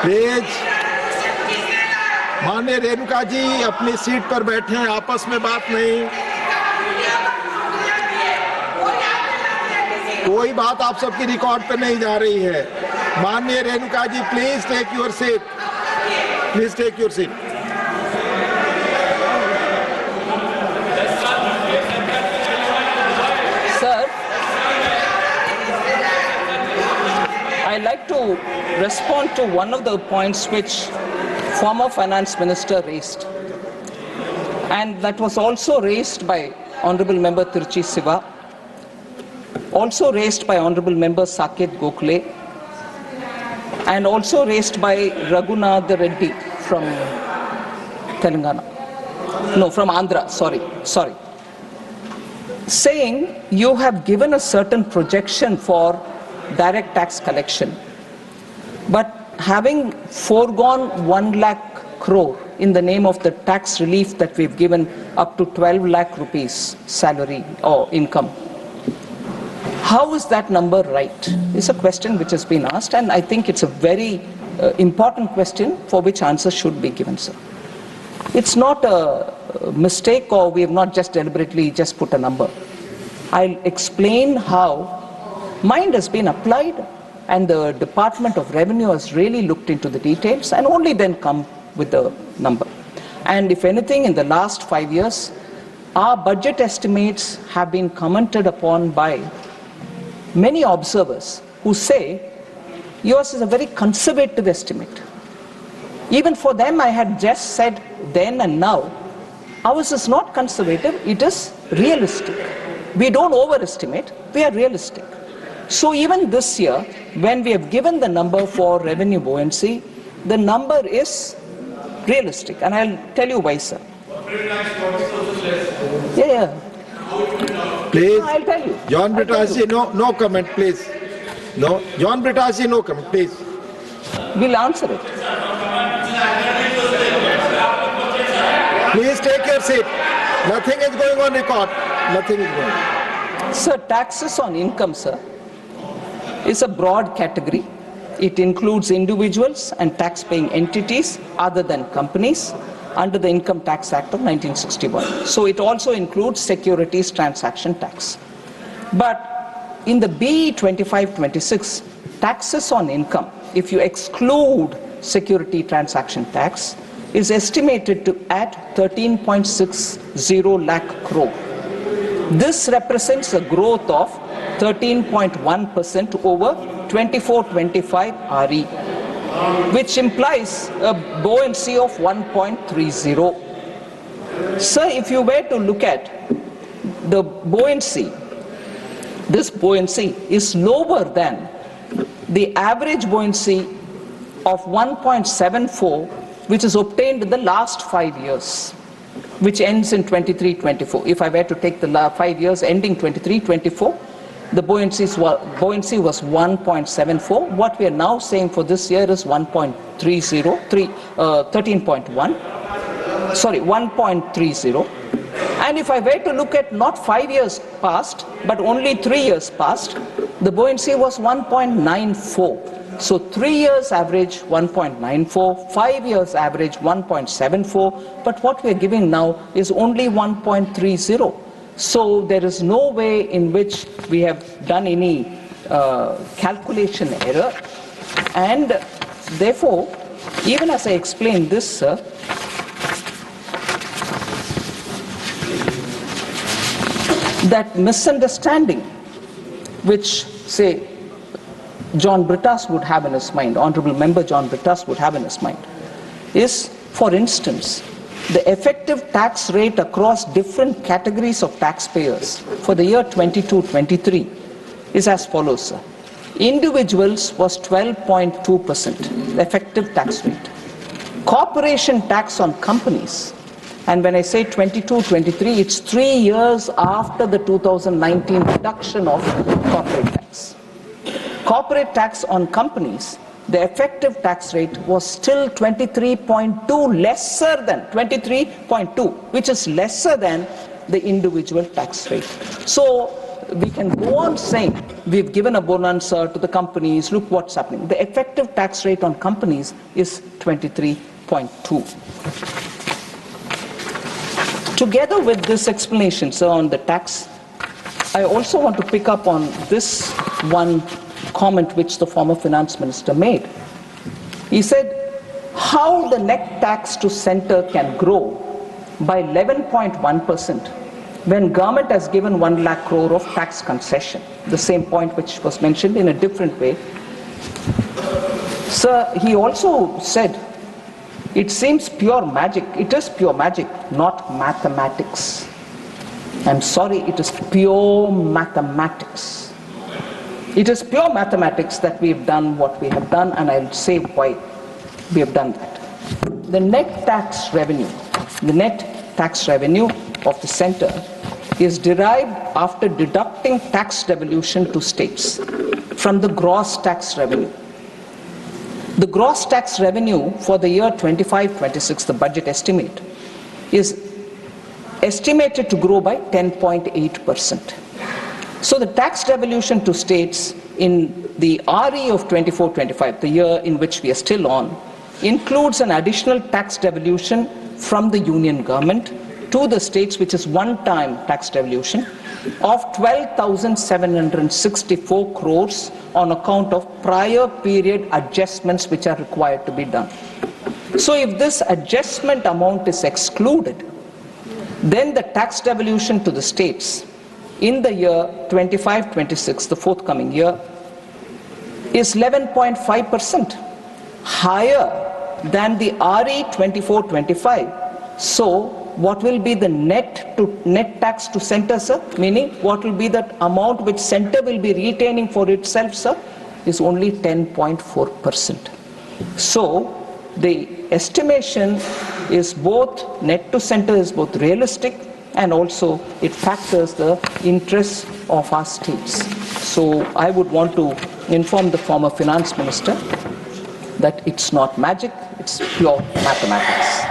Please माननीय रेणुका जी अपनी seat पर बैठे हैं, आपस में बात नहीं. कोई बात आप सबकी रिकॉर्ड पे नहीं जा रही है. माननीय Renuka ji, please take your seat. Please take your seat. I'd like to respond to one of the points which former finance minister raised, and that was also raised by Honorable Member Tiruchi Siva, also raised by Honorable Member Saket Gokhale, and also raised by Raghunath Reddy from Telangana. No, from Andhra, sorry. Saying you have given a certain projection for direct tax collection, but having foregone 1 lakh crore in the name of the tax relief that we've given up to 12 lakh rupees salary or income, how is that number right? It's a question which has been asked, and I think it's a very important question for which answers should be given, sir. It's not a mistake, or we have not just deliberately just put a number. I'll explain how mind has been applied, and the Department of Revenue has really looked into the details and only then come with the number. And if anything, in the last 5 years, our budget estimates have been commented upon by many observers who say yours is a very conservative estimate. Even for them, I had just said then and now, ours is not conservative, it is realistic. We don't overestimate, we are realistic. So even this year, when we have given the number for revenue buoyancy, the number is realistic, and I'll tell you why, sir. Yeah. Please, I'll tell you. John Brittaci, no comment, please. No, John Brittaci, no comment, please. We'll answer it. Please take your seat. Nothing is going on record. Nothing is going on. Sir, taxes on income, sir, is a broad category. It includes individuals and tax-paying entities other than companies under the Income Tax Act of 1961. So it also includes securities transaction tax. But in the BE 2526, taxes on income, if you exclude security transaction tax, is estimated to at 13.60 lakh crore. This represents a growth of 13.1% over 24-25 RE, which implies a buoyancy of 1.30. Sir, if you were to look at the buoyancy, this buoyancy is lower than the average buoyancy of 1.74, which is obtained in the last 5 years, which ends in 23-24. If I were to take the 5 years ending 23-24, the buoyancy was 1.74. What we are now saying for this year is 1.30. And if I were to look at not 5 years past, but only 3 years past, the buoyancy was 1.94. So 3 years average 1.94, 5 years average 1.74, but what we are giving now is only 1.30. So there is no way in which we have done any calculation error, and therefore, even as I explained this, sir, that misunderstanding which, say, John Brittas would have in his mind, Honorable Member John Brittas would have in his mind, is, for instance, the effective tax rate across different categories of taxpayers for the year 22-23 is as follows, sir. Individuals was 12.2%, effective tax rate. Corporation tax on companies, and when I say 22-23, it's 3 years after the 2019 reduction of corporate tax. Corporate tax on companies, the effective tax rate was still 23.2, lesser than 23.2, which is lesser than the individual tax rate. So we can go on saying we've given a bonanza to the companies, look what's happening. The effective tax rate on companies is 23.2. Together with this explanation, sir, on the tax, I also want to pick up on this one comment which the former finance minister made. He said, how the net tax to center can grow by 11.1% when government has given 1 lakh crore of tax concession. The same point which was mentioned in a different way. Sir, he also said, it seems pure magic. It is pure magic, not mathematics. I'm sorry, it is pure mathematics. It is pure mathematics that we have done what we have done, and I'll say why we have done that. The net tax revenue of the center is derived after deducting tax devolution to states from the gross tax revenue. The gross tax revenue for the year 25-26, the budget estimate, is estimated to grow by 10.8%. So the tax devolution to states in the RE of 24-25, the year in which we are still on, includes an additional tax devolution from the union government to the states, which is one-time tax devolution, of 12,764 crores on account of prior period adjustments which are required to be done. So if this adjustment amount is excluded, then the tax devolution to the states in the year 25-26, the forthcoming year, is 11.5%, higher than the RE 24-25. So what will be the net tax to center, sir? Meaning what will be that amount which center will be retaining for itself, sir? Is only 10.4%. So the estimation is both, net to center is both realistic, and also it factors the interests of our states. So I would want to inform the former finance minister that it's not magic, it's pure mathematics.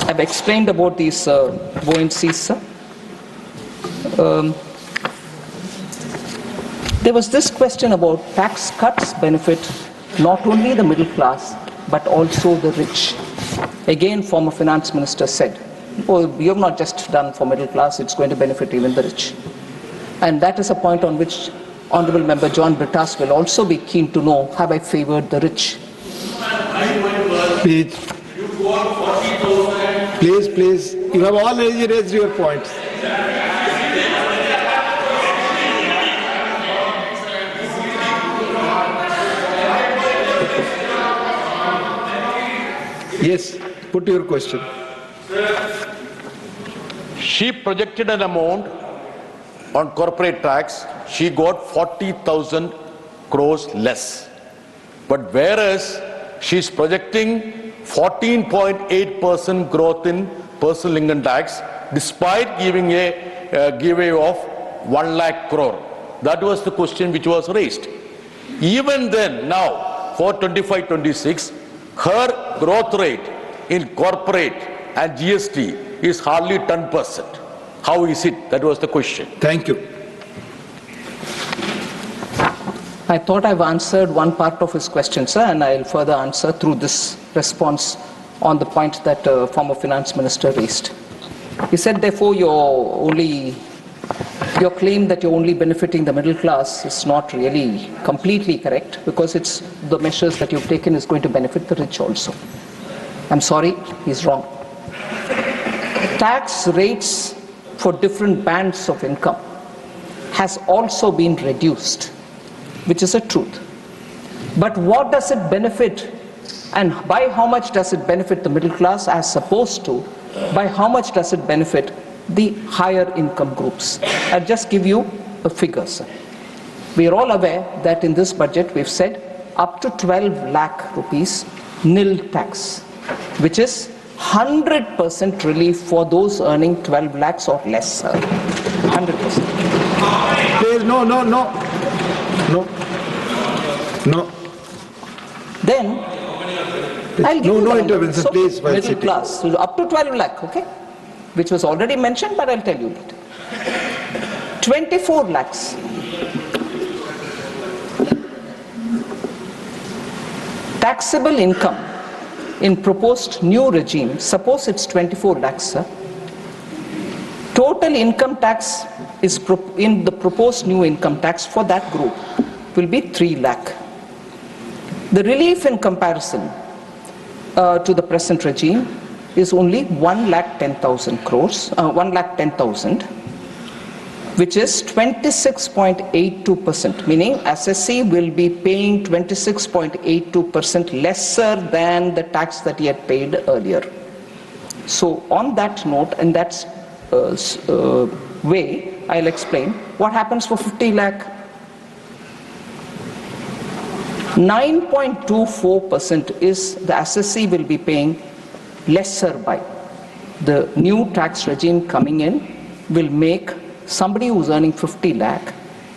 I've explained about these buoyancies, sir. There was this question about tax cuts benefit not only the middle class but also the rich. Again, former finance minister said, oh, you have not just done for middle class, it's going to benefit even the rich. And that is a point on which Honorable Member John Brittas will also be keen to know, have I favored the rich? Please. Please. You have already raised your points. Yes, put your question. She projected an amount on corporate tax. She got 40,000 crores less. But whereas she's projecting 14.8% growth in personal income tax, despite giving a giveaway of 1 lakh crore. That was the question which was raised. Even then, now, for 25-26, her growth rate in corporate and GST is hardly 10%. How is it? That was the question. Thank you. I thought I've answered one part of his question, sir, and I'll further answer through this response on the point that former Finance Minister raised. He said, therefore, your claim that you're only benefiting the middle class is not really completely correct, because it's the measures that you've taken is going to benefit the rich also. I'm sorry, he's wrong. Tax rates for different bands of income has also been reduced, which is a truth. But what does it benefit, and by how much does it benefit the middle class as opposed to by how much does it benefit the higher income groups? I'll just give you a figure, sir. We are all aware that in this budget we've said up to 12 lakh rupees nil tax, which is 100% relief for those earning 12 lakhs or less, sir. 100%. Please, no. Then, I'll give you no the intervention, so, please. Middle class, so up to 12 lakh, okay? Which was already mentioned, but I'll tell you that. 24 lakhs. Taxable income in proposed new regime, suppose it's 24 lakhs, sir. Total income tax is in the proposed new income tax for that group will be 3 lakh. The relief in comparison to the present regime is only 1,10,000 crores, 1,10,000, which is 26.82%, meaning SSC will be paying 26.82% lesser than the tax that he had paid earlier. So on that note, and that way, I'll explain what happens for 50 lakh. 9.24% is the SSC will be paying lesser by. The new tax regime coming in will make somebody who's earning 50 lakh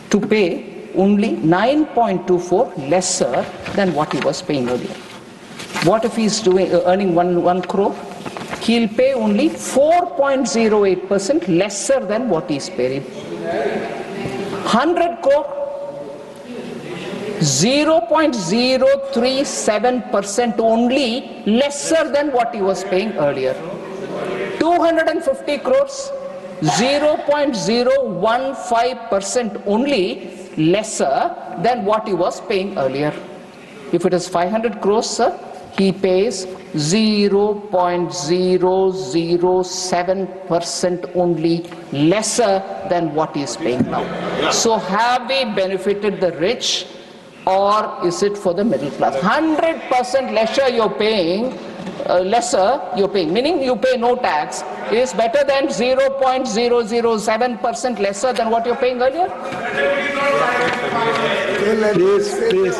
to pay only 9.24 lesser than what he was paying earlier. What if he's earning 1 crore? He'll pay only 4.08% lesser than what he's paying. 100 crore, 0.037% only lesser than what he was paying earlier. 250 crores, 0.015% only lesser than what he was paying earlier. If it is 500 crores, sir, he pays 0.007% only lesser than what he is paying now. So have we benefited the rich, or is it for the middle class? 100% lesser you're paying, meaning you pay no tax, is better than 0.007% lesser than what you're paying earlier? Please.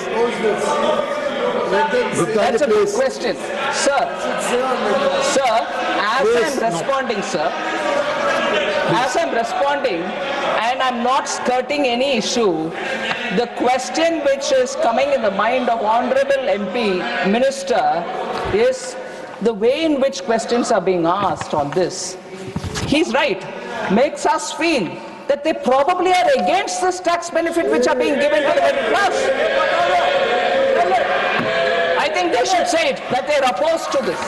That's a good question. Sir, as I'm responding, sir, as I'm responding, and I'm not skirting any issue, the question which is coming in the mind of Honorable MP Minister is the way in which questions are being asked on this. He's right. Makes us feel that they probably are against this tax benefit which are being given to the middle class. I think they should say it, that they are opposed to this.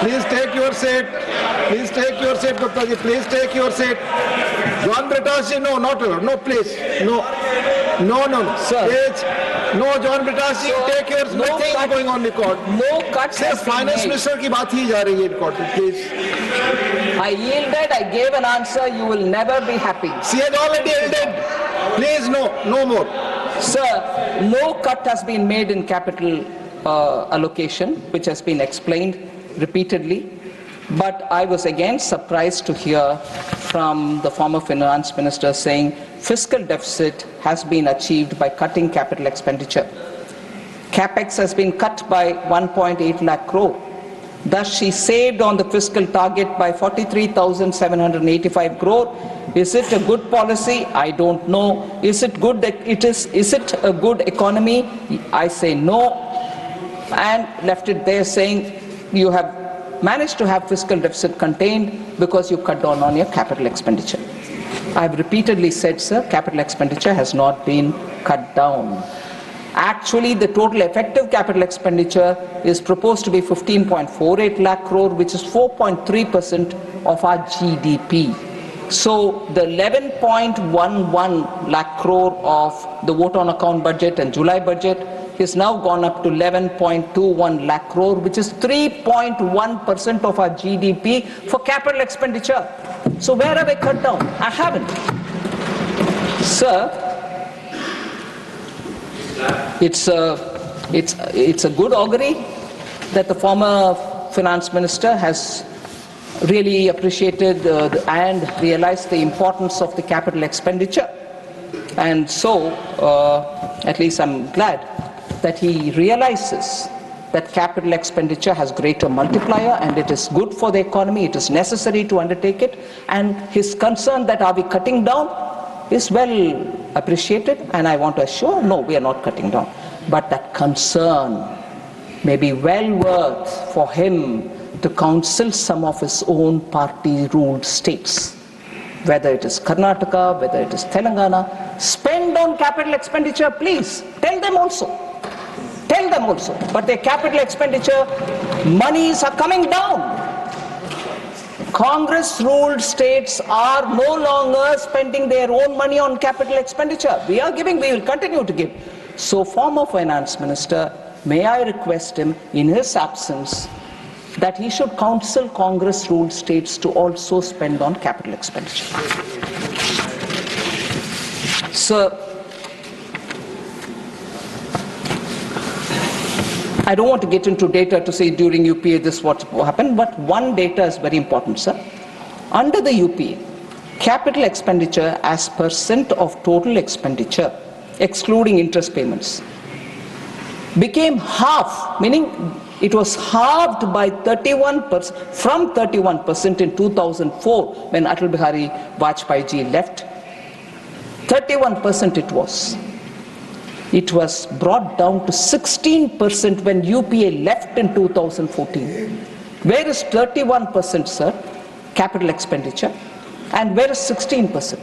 Please take your seat. Please take your seat, Gupta ji. Please take your seat. John Britash ji, no, not allowed. No, please. No. No, no, no. Sir. Please. No, John Britash ji, take your seat. Nothing is going on record. No cuts. सिर्फ finance minister की बात ही जा रही है record पे, please. I yielded, I gave an answer, you will never be happy. She has already yielded. Please, no, no more. Sir, no cut has been made in capital allocation, which has been explained repeatedly. But I was again surprised to hear from the former finance minister saying fiscal deficit has been achieved by cutting capital expenditure. Capex has been cut by 1.8 lakh crore. Thus, she saved on the fiscal target by 43,785 crore. Is it a good policy? I don't know. Is it good? Is it a good economy? I say no, and left it there saying you have managed to have fiscal deficit contained because you cut down on your capital expenditure. I've repeatedly said, sir, capital expenditure has not been cut down. Actually, the total effective capital expenditure is proposed to be 15.48 lakh crore, which is 4.3% of our GDP. So the 11.11 lakh crore of the vote on account budget and July budget is now gone up to 11.21 lakh crore, which is 3.1% of our GDP for capital expenditure. So where have I cut down? I haven't. Sir, it's a good augury that the former finance minister has really appreciated and realized the importance of the capital expenditure. And so, at least I'm glad that he realizes that capital expenditure has greater multiplier and it is good for the economy, it is necessary to undertake it, and his concern that are we cutting down is well appreciated, and I want to assure, no, we are not cutting down. But that concern may be well worth for him to counsel some of his own party-ruled states, whether it is Karnataka, whether it is Telangana. Spend on capital expenditure, please. Tell them also. Tell them also. But their capital expenditure monies are coming down. Congress-ruled states are no longer spending their own money on capital expenditure. We are giving, we will continue to give. So, former finance minister, may I request him, in his absence, that he should counsel Congress-ruled states to also spend on capital expenditure. Sir, I don't want to get into data to say during UPA this what happened, but one data is very important, sir. Under the UPA, capital expenditure as percent of total expenditure, excluding interest payments, became half, meaning it was halved by 31%, from 31% in 2004 when Atal Bihari Vajpayee ji left. 31% it was. It was brought down to 16% when UPA left in 2014. Where is 31%, sir, capital expenditure? And where is 16%?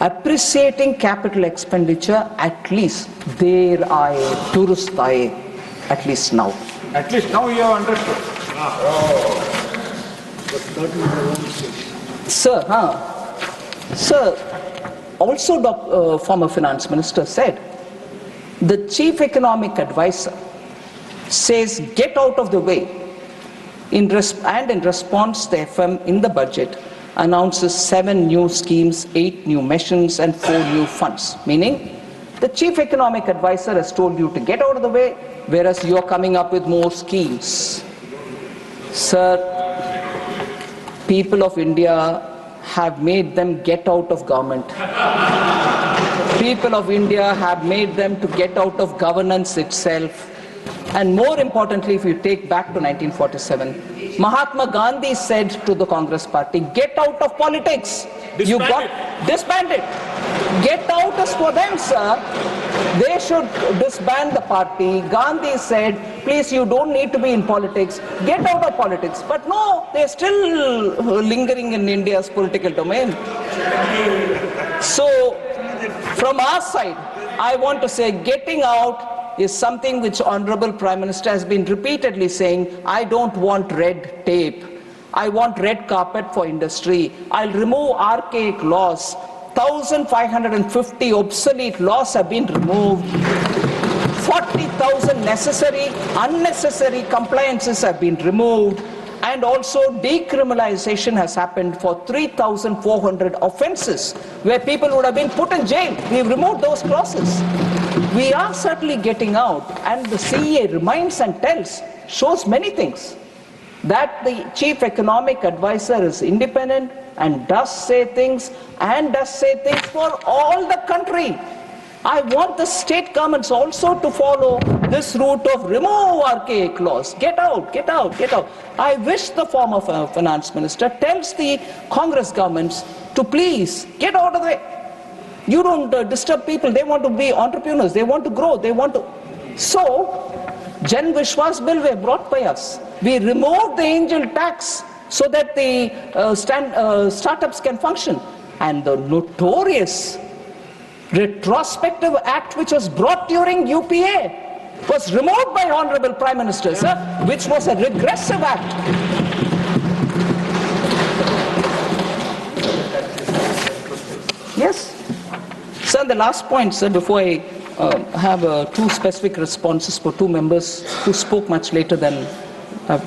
Appreciating capital expenditure, at least there are tourist eye, at least now. At least now you have understood. Sir, Sir, also former finance minister said, the chief economic advisor says get out of the way, in response the FM in the budget announces 7 new schemes, 8 new missions and 4 new funds, meaning the chief economic advisor has told you to get out of the way, whereas you are coming up with more schemes. Sir, people of India have made them get out of government. People of India have made them to get out of governance itself. And more importantly, if you take back to 1947, Mahatma Gandhi said to the Congress party, get out of politics. You got disbanded. Get out is for them, sir. They should disband the party. Gandhi said, please, you don't need to be in politics. Get out of politics. But no, they're still lingering in India's political domain. So, from our side, I want to say getting out is something which Honorable Prime Minister has been repeatedly saying, I don't want red tape. I want red carpet for industry. I'll remove archaic laws. 1,550 obsolete laws have been removed. 40,000 unnecessary compliances have been removed. And also decriminalization has happened for 3,400 offenses where people would have been put in jail. We've removed those clauses. We are certainly getting out, and the CEA reminds and tells, shows many things. That the chief economic advisor is independent and does say things for all the country. I want the state governments also to follow this route of remove archaic laws. Get out, get out, get out. I wish the former finance minister tells the Congress governments to please get out of the way. You don't disturb people. They want to be entrepreneurs. They want to grow. They want to. So, Jan Vishwas bill were brought by us. We removed the angel tax so that the startups can function. And the notorious retrospective act which was brought during UPA was removed by Honorable Prime Minister, sir, which was a regressive act. Yes. Sir, the last point, sir, before I have two specific responses for two members who spoke much later than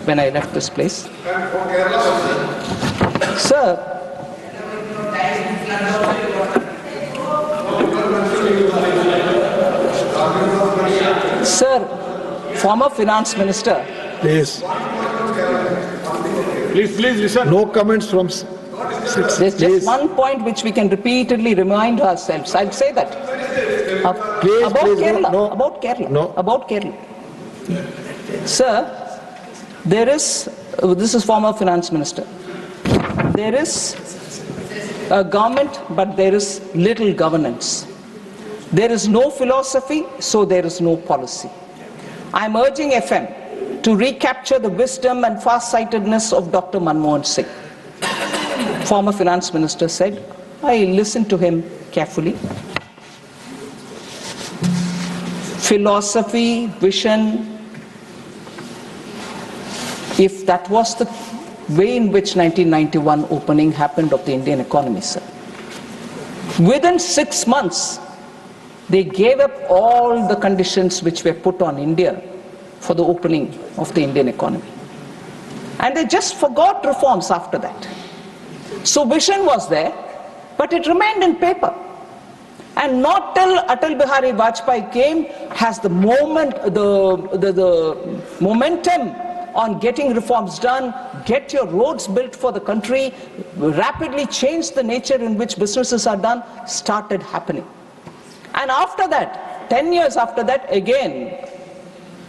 when I left this place. Sir, former finance minister. Please. Please listen. No comments from. There's just one point which we can repeatedly remind ourselves. I'll say that. About Kerala. No. About Kerala. No. About Kerala. Sir, there is, this is former finance minister. There is a government, but there is little governance. There is no philosophy, so there is no policy. I'm urging FM to recapture the wisdom and far-sightedness of Dr. Manmohan Singh. Former finance minister said, I listened to him carefully. Philosophy, vision, if that was the way in which 1991 opening happened of the Indian economy, sir. Within 6 months, they gave up all the conditions which were put on India for the opening of the Indian economy. And they just forgot reforms after that. So vision was there, but it remained in paper. And not till Atal Bihari Vajpayee came has the momentum on getting reforms done, get your roads built for the country, rapidly change the nature in which businesses are done, started happening. And after that, 10 years after that, again,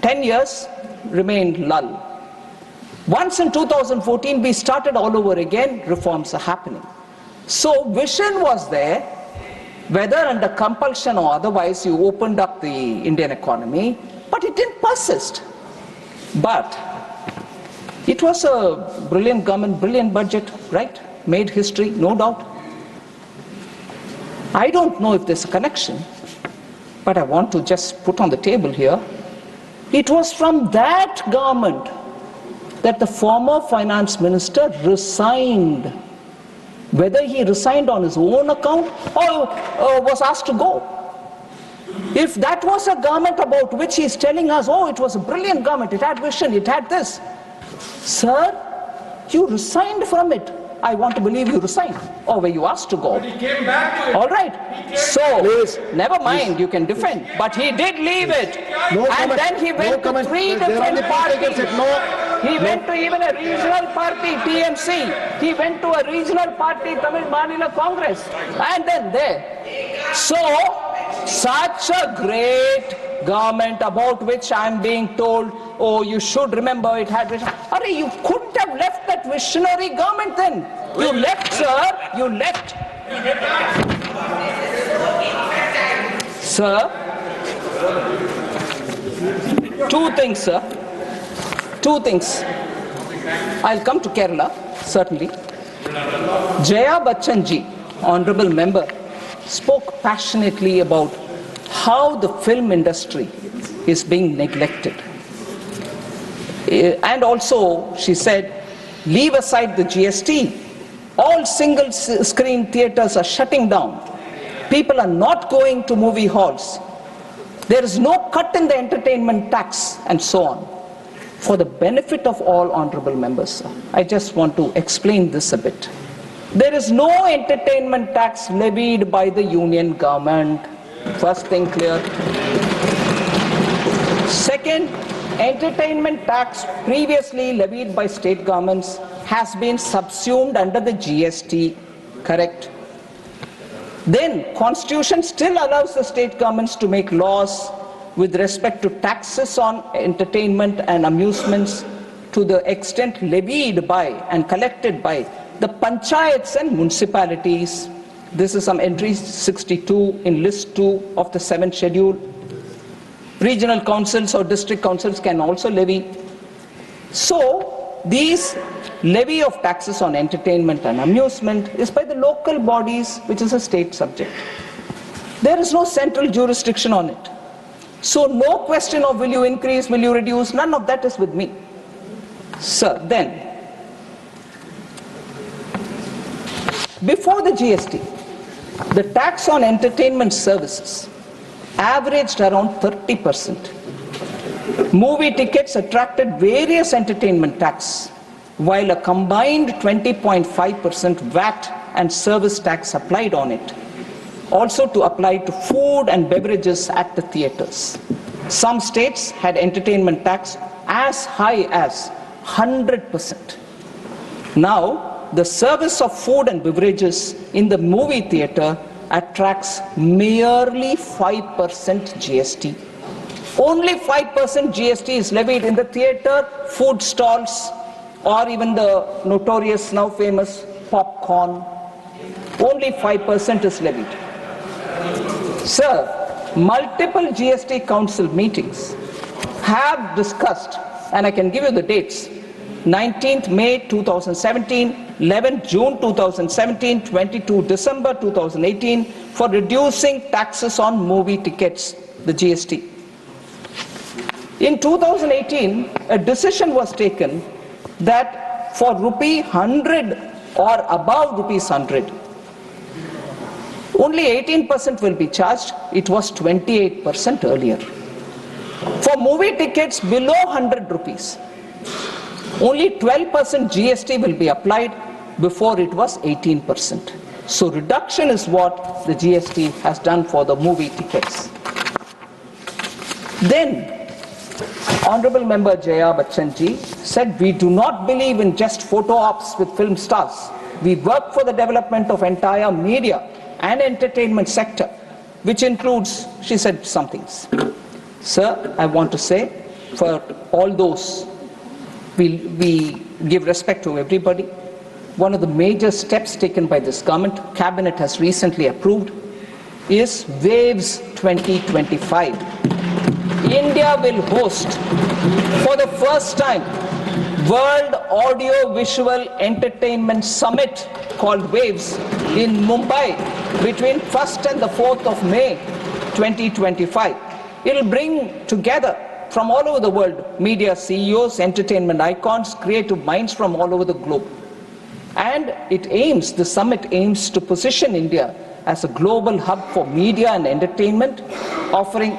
10 years remained lull. Once in 2014, we started all over again, reforms are happening. So vision was there, whether under compulsion or otherwise, you opened up the Indian economy, but it didn't persist. But it was a brilliant government, brilliant budget, right? Made history, no doubt. I don't know if there's a connection, but I want to just put on the table here. It was from that government that the former finance minister resigned. Whether he resigned on his own account or was asked to go. If that was a government about which he is telling us, oh, it was a brilliant government, it had vision, it had this. Sir, you resigned from it. I want to believe you resigned. Or were you asked to go? But he came back to it. All right. So, never mind, you can defend. But he did leave it. No and comment. then he went No to three different parties. He went to even a regional party, TMC. He went to a regional party, Tamil Manila Congress. And then there. So, such a great government about which I am being told, oh, you should remember it had vision. Arey, you couldn't have left that visionary government then. You left, sir. You left. Sir, two things, sir. Two things. I'll come to Kerala, certainly. Jaya Bachchan ji, honorable member, spoke passionately about how the film industry is being neglected. And also, she said, leave aside the GST. All single screen theaters are shutting down. People are not going to movie halls. There is no cut in the entertainment tax and so on. For the benefit of all honorable members, I just want to explain this a bit. There is no entertainment tax levied by the union government. First thing clear. Second, entertainment tax previously levied by state governments has been subsumed under the GST, correct? Then, Constitution still allows the state governments to make laws with respect to taxes on entertainment and amusements to the extent levied by and collected by the panchayats and municipalities. This is some entry 62 in list 2 of the 7th schedule. Regional councils or district councils can also levy. So, these levy of taxes on entertainment and amusement is by the local bodies, which is a state subject. There is no central jurisdiction on it. So no question of will you increase, will you reduce, none of that is with me. Sir, then, before the GST, the tax on entertainment services averaged around 30%. Movie tickets attracted various entertainment tax, while a combined 20.5% VAT and service tax applied on it. Also to apply to food and beverages at the theatres. Some states had entertainment tax as high as 100%. Now, the service of food and beverages in the movie theatre attracts merely 5% GST. Only 5% GST is levied in the theatre, food stalls, or even the notorious, now famous popcorn. Only 5% is levied. Sir, multiple GST council meetings have discussed, and I can give you the dates, 19th May 2017, 11th June 2017, 22 December 2018, for reducing taxes on movie tickets, the GST. In 2018, a decision was taken that for rupee 100 or above rupees 100, only 18% will be charged. It was 28% earlier. For movie tickets below 100 rupees, only 12% GST will be applied. Before it was 18%. So reduction is what the GST has done for the movie tickets. Then, Honorable Member Jaya Bachchan ji said, we do not believe in just photo ops with film stars. We work for the development of entire media and entertainment sector, which includes, she said, some things. Sir, I want to say, for all those, we give respect to everybody. One of the major steps taken by this government, Cabinet has recently approved, is Waves 2025. India will host, for the first time, World Audio Visual Entertainment Summit called Waves in Mumbai between 1st and the 4th of May 2025. It will bring together from all over the world media CEOs, entertainment icons, creative minds from all over the globe. And the summit aims to position India as a global hub for media and entertainment, offering